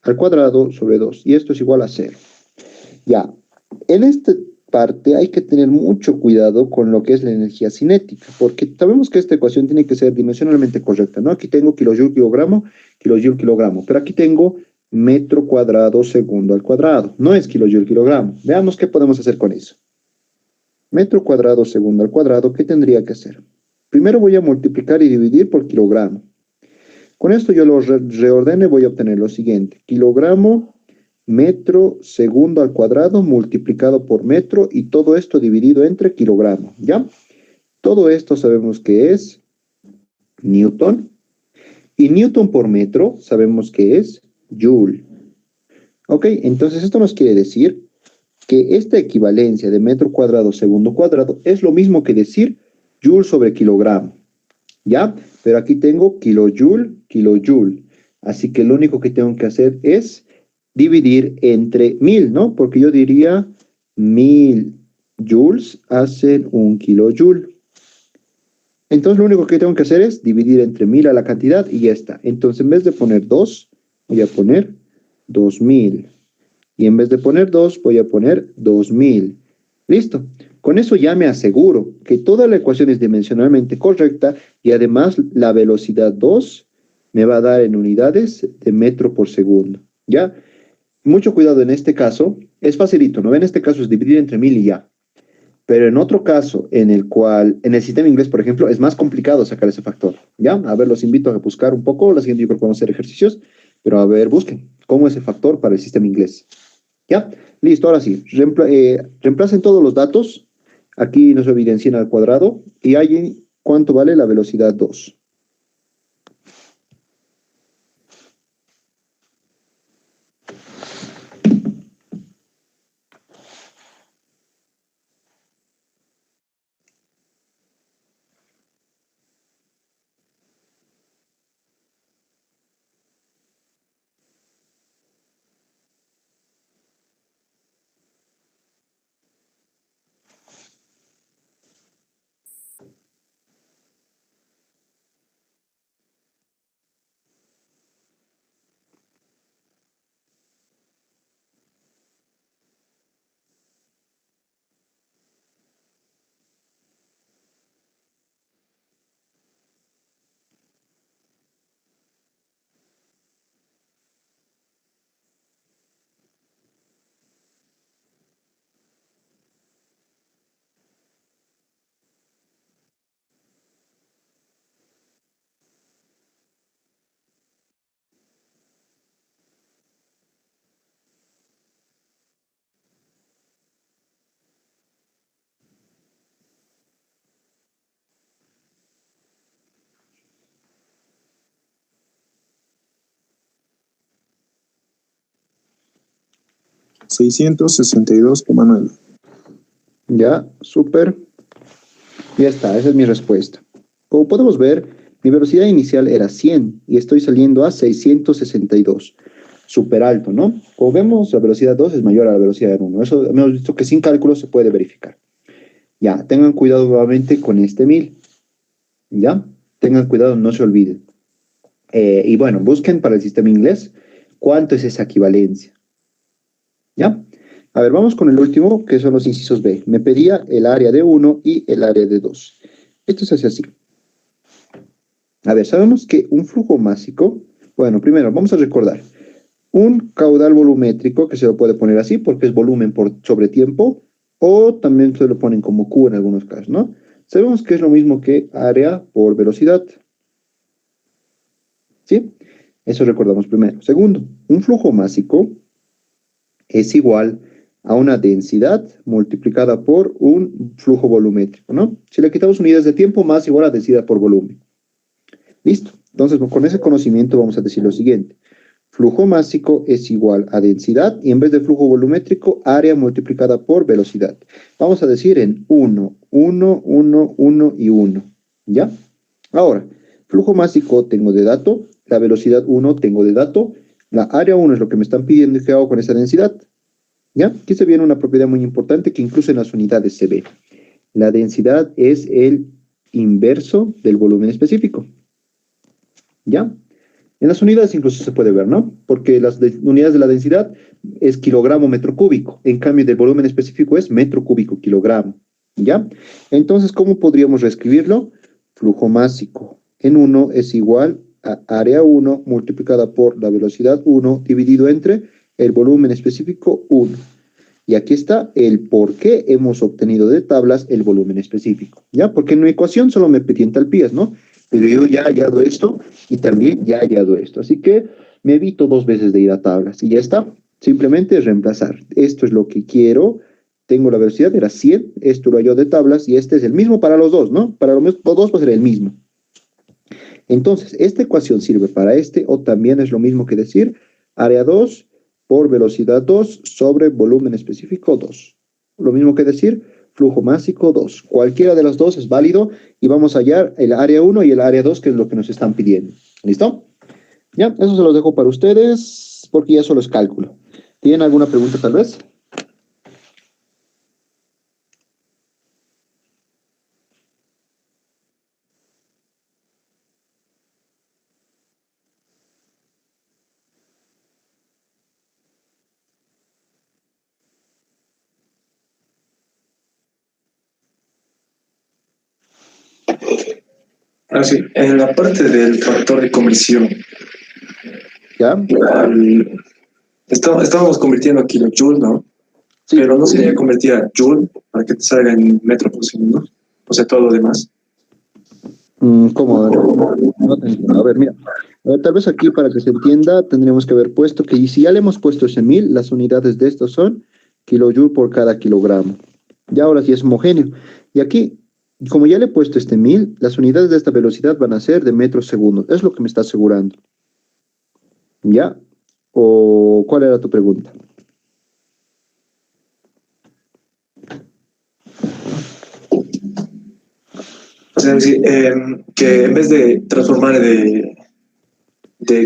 al cuadrado sobre 2. Y esto es igual a 0. Ya, en esta parte hay que tener mucho cuidado con lo que es la energía cinética, porque sabemos que esta ecuación tiene que ser dimensionalmente correcta, ¿no? Aquí tengo kilojoule kilogramo, kilojoule kilogramo, pero aquí tengo metro cuadrado segundo al cuadrado. No es kilojoule kilogramo. Veamos qué podemos hacer con eso. Metro cuadrado segundo al cuadrado, ¿qué tendría que hacer? Primero voy a multiplicar y dividir por kilogramo. Con esto yo lo reordeno y voy a obtener lo siguiente. Kilogramo, metro, segundo al cuadrado, multiplicado por metro, y todo esto dividido entre kilogramo, ¿ya? Todo esto sabemos que es Newton. Y Newton por metro sabemos que es Joule. Ok, entonces esto nos quiere decir que esta equivalencia de metro cuadrado segundo cuadrado es lo mismo que decir Joule sobre kilogramo. ¿Ya? Pero aquí tengo kilojoule, kilojoule. Así que lo único que tengo que hacer es dividir entre 1000, ¿no? Porque yo diría 1000 joules hacen un kilojoule. Entonces lo único que tengo que hacer es dividir entre 1000 a la cantidad y ya está. Entonces en vez de poner 2, voy a poner 2000. Y en vez de poner 2, voy a poner 2000. Listo. Con eso ya me aseguro que toda la ecuación es dimensionalmente correcta y además la velocidad 2 me va a dar en unidades de metro por segundo. ¿Ya? Mucho cuidado en este caso. Es facilito, ¿no? En este caso es dividir entre 1000 y ya. Pero en otro caso, en el cual, en el sistema inglés, por ejemplo, es más complicado sacar ese factor. ¿Ya? A ver, los invito a buscar un poco. La siguiente yo creo que vamos a hacer ejercicios. Pero a ver, busquen cómo es el factor para el sistema inglés. ¿Ya? Listo, ahora sí. Reemplacen todos los datos. Aquí nos evidencian al cuadrado. Y hay cuánto vale la velocidad 2.
$662,9.
Ya, súper. Ya está, esa es mi respuesta. Como podemos ver, mi velocidad inicial era 100 y estoy saliendo a 662. Súper alto, ¿no? Como vemos, la velocidad 2 es mayor a la velocidad 1. Eso hemos visto que sin cálculo se puede verificar. Ya, tengan cuidado nuevamente con este 1000. ¿Ya? Tengan cuidado, no se olviden. Y bueno, busquen para el sistema inglés cuánto es esa equivalencia. ¿Ya? A ver, vamos con el último, que son los incisos B. Me pedía el área de 1 y el área de 2. Esto se hace así. A ver, sabemos que un flujo másico, bueno, primero vamos a recordar, un caudal volumétrico, que se lo puede poner así, porque es volumen sobre tiempo, o también se lo ponen como Q en algunos casos, ¿no? Sabemos que es lo mismo que área por velocidad. ¿Sí? Eso recordamos primero. Segundo, un flujo másico es igual a una densidad multiplicada por un flujo volumétrico, ¿no? Si le quitamos unidades de tiempo, más igual a densidad por volumen. Listo. Entonces, con ese conocimiento vamos a decir lo siguiente. Flujo másico es igual a densidad y en vez de flujo volumétrico, área multiplicada por velocidad. Vamos a decir en 1, 1, 1, 1 y 1. ¿Ya? Ahora, flujo másico tengo de dato, la velocidad 1 tengo de dato, la área 1 es lo que me están pidiendo y qué hago con esa densidad. ¿Ya? Aquí se viene una propiedad muy importante que incluso en las unidades se ve. La densidad es el inverso del volumen específico. ¿Ya? En las unidades incluso se puede ver, ¿no? Porque las unidades de la densidad es kilogramo metro cúbico. En cambio, del volumen específico es metro cúbico kilogramo. ¿Ya? Entonces, ¿cómo podríamos reescribirlo? Flujo másico en 1 es igual a área 1 multiplicada por la velocidad 1 dividido entre el volumen específico 1. Y aquí está el por qué hemos obtenido de tablas el volumen específico. ¿Ya? Porque en mi ecuación solo me pedí entalpías, ¿no? Pero yo ya he hallado esto y también ya he hallado esto. Así que me evito 2 veces de ir a tablas y ya está. Simplemente reemplazar. Esto es lo que quiero tengo la velocidad, era 100, esto lo hallo de tablas, y este es el mismo para los dos, ¿no? Para los dos va a ser el mismo. Entonces, esta ecuación sirve para este, o también es lo mismo que decir área 2 por velocidad 2 sobre volumen específico 2. Lo mismo que decir flujo másico 2. Cualquiera de los dos es válido y vamos a hallar el área 1 y el área 2, que es lo que nos están pidiendo. ¿Listo? Ya, eso se los dejo para ustedes porque ya solo es cálculo. ¿Tienen alguna pregunta tal vez?
Así, en la parte del factor de conversión,
¿Ya?
estábamos convirtiendo a kilojoule, ¿no?
Sí.
Pero no sería convertir a joule para que te salga en metro por segundo, o sea, todo lo demás.
¿Cómo? No te entiendo. A ver, mira. Tal vez aquí, para que se entienda, tendríamos que haber puesto que, y si ya le hemos puesto ese 1000, las unidades de estos son kilojoule por cada kilogramo. Ya ahora sí es homogéneo. Y aquí, como ya le he puesto este 1000, las unidades de esta velocidad van a ser de metros segundos. Es lo que me está asegurando. ¿Ya? ¿O cuál era tu pregunta?
O sea, que en vez de transformar de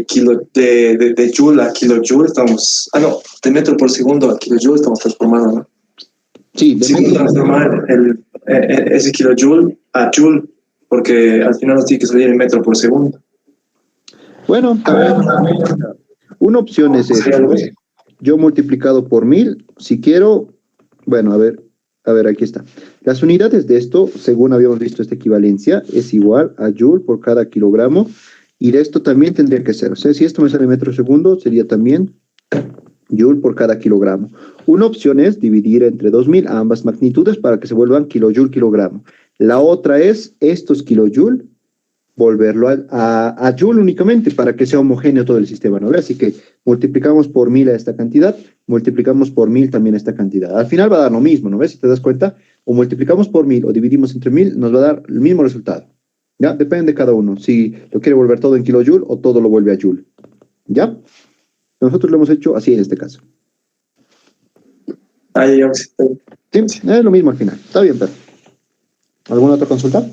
joule a kilojoule, estamos... Ah, no, de metro por segundo a kilojoule estamos transformando, ¿no?
Sí, de
Sí,
metros.
transformar ese kilojoule a joule, porque al final nos tiene que salir en metro por segundo.
Bueno, también una opción es
Sería
esto.
algo así.
Yo multiplicado por 1000, si quiero, bueno, a ver, aquí está. Las unidades de esto, según habíamos visto esta equivalencia, es igual a joule por cada kilogramo, y de esto también tendría que ser, o sea, si esto me sale metro segundo, sería también joule por cada kilogramo. Una opción es dividir entre 2000 a ambas magnitudes para que se vuelvan kilojoule kilogramo. La otra es estos kilojoule volverlo a joule únicamente para que sea homogéneo todo el sistema, ¿no? Así que multiplicamos por 1000 a esta cantidad, multiplicamos por 1000 también a esta cantidad. Al final va a dar lo mismo, ¿no ves? Si te das cuenta, o multiplicamos por 1000 o dividimos entre 1000, nos va a dar el mismo resultado. ¿Ya? Depende de cada uno, si lo quiere volver todo en kilojoule o todo lo vuelve a joule. ¿Ya? Nosotros lo hemos hecho así en este caso.
Ahí, vamos.
Sí, es lo mismo al final. Está bien, pero ¿alguna otra consulta?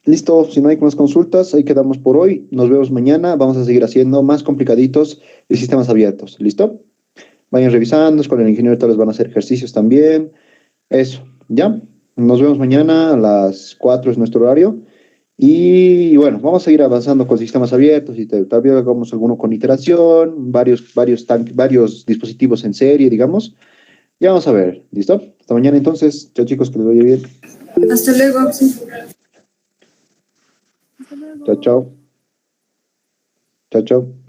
Listo, si no hay más consultas, ahí quedamos por hoy. Nos vemos mañana. Vamos a seguir haciendo más complicaditos de sistemas abiertos. ¿Listo? Vayan revisando, con el ingeniero tal vez van a hacer ejercicios también. Eso, ¿ya? Nos vemos mañana a las 4 es nuestro horario. Y bueno, vamos a seguir avanzando con sistemas abiertos y tal vez hagamos alguno con iteración, varios dispositivos en serie, digamos. Ya vamos a ver, ¿listo? Hasta mañana entonces. Chao chicos, que les vaya bien.
Hasta luego, sí.
Hasta luego.
Chao, chao. Chao, chao.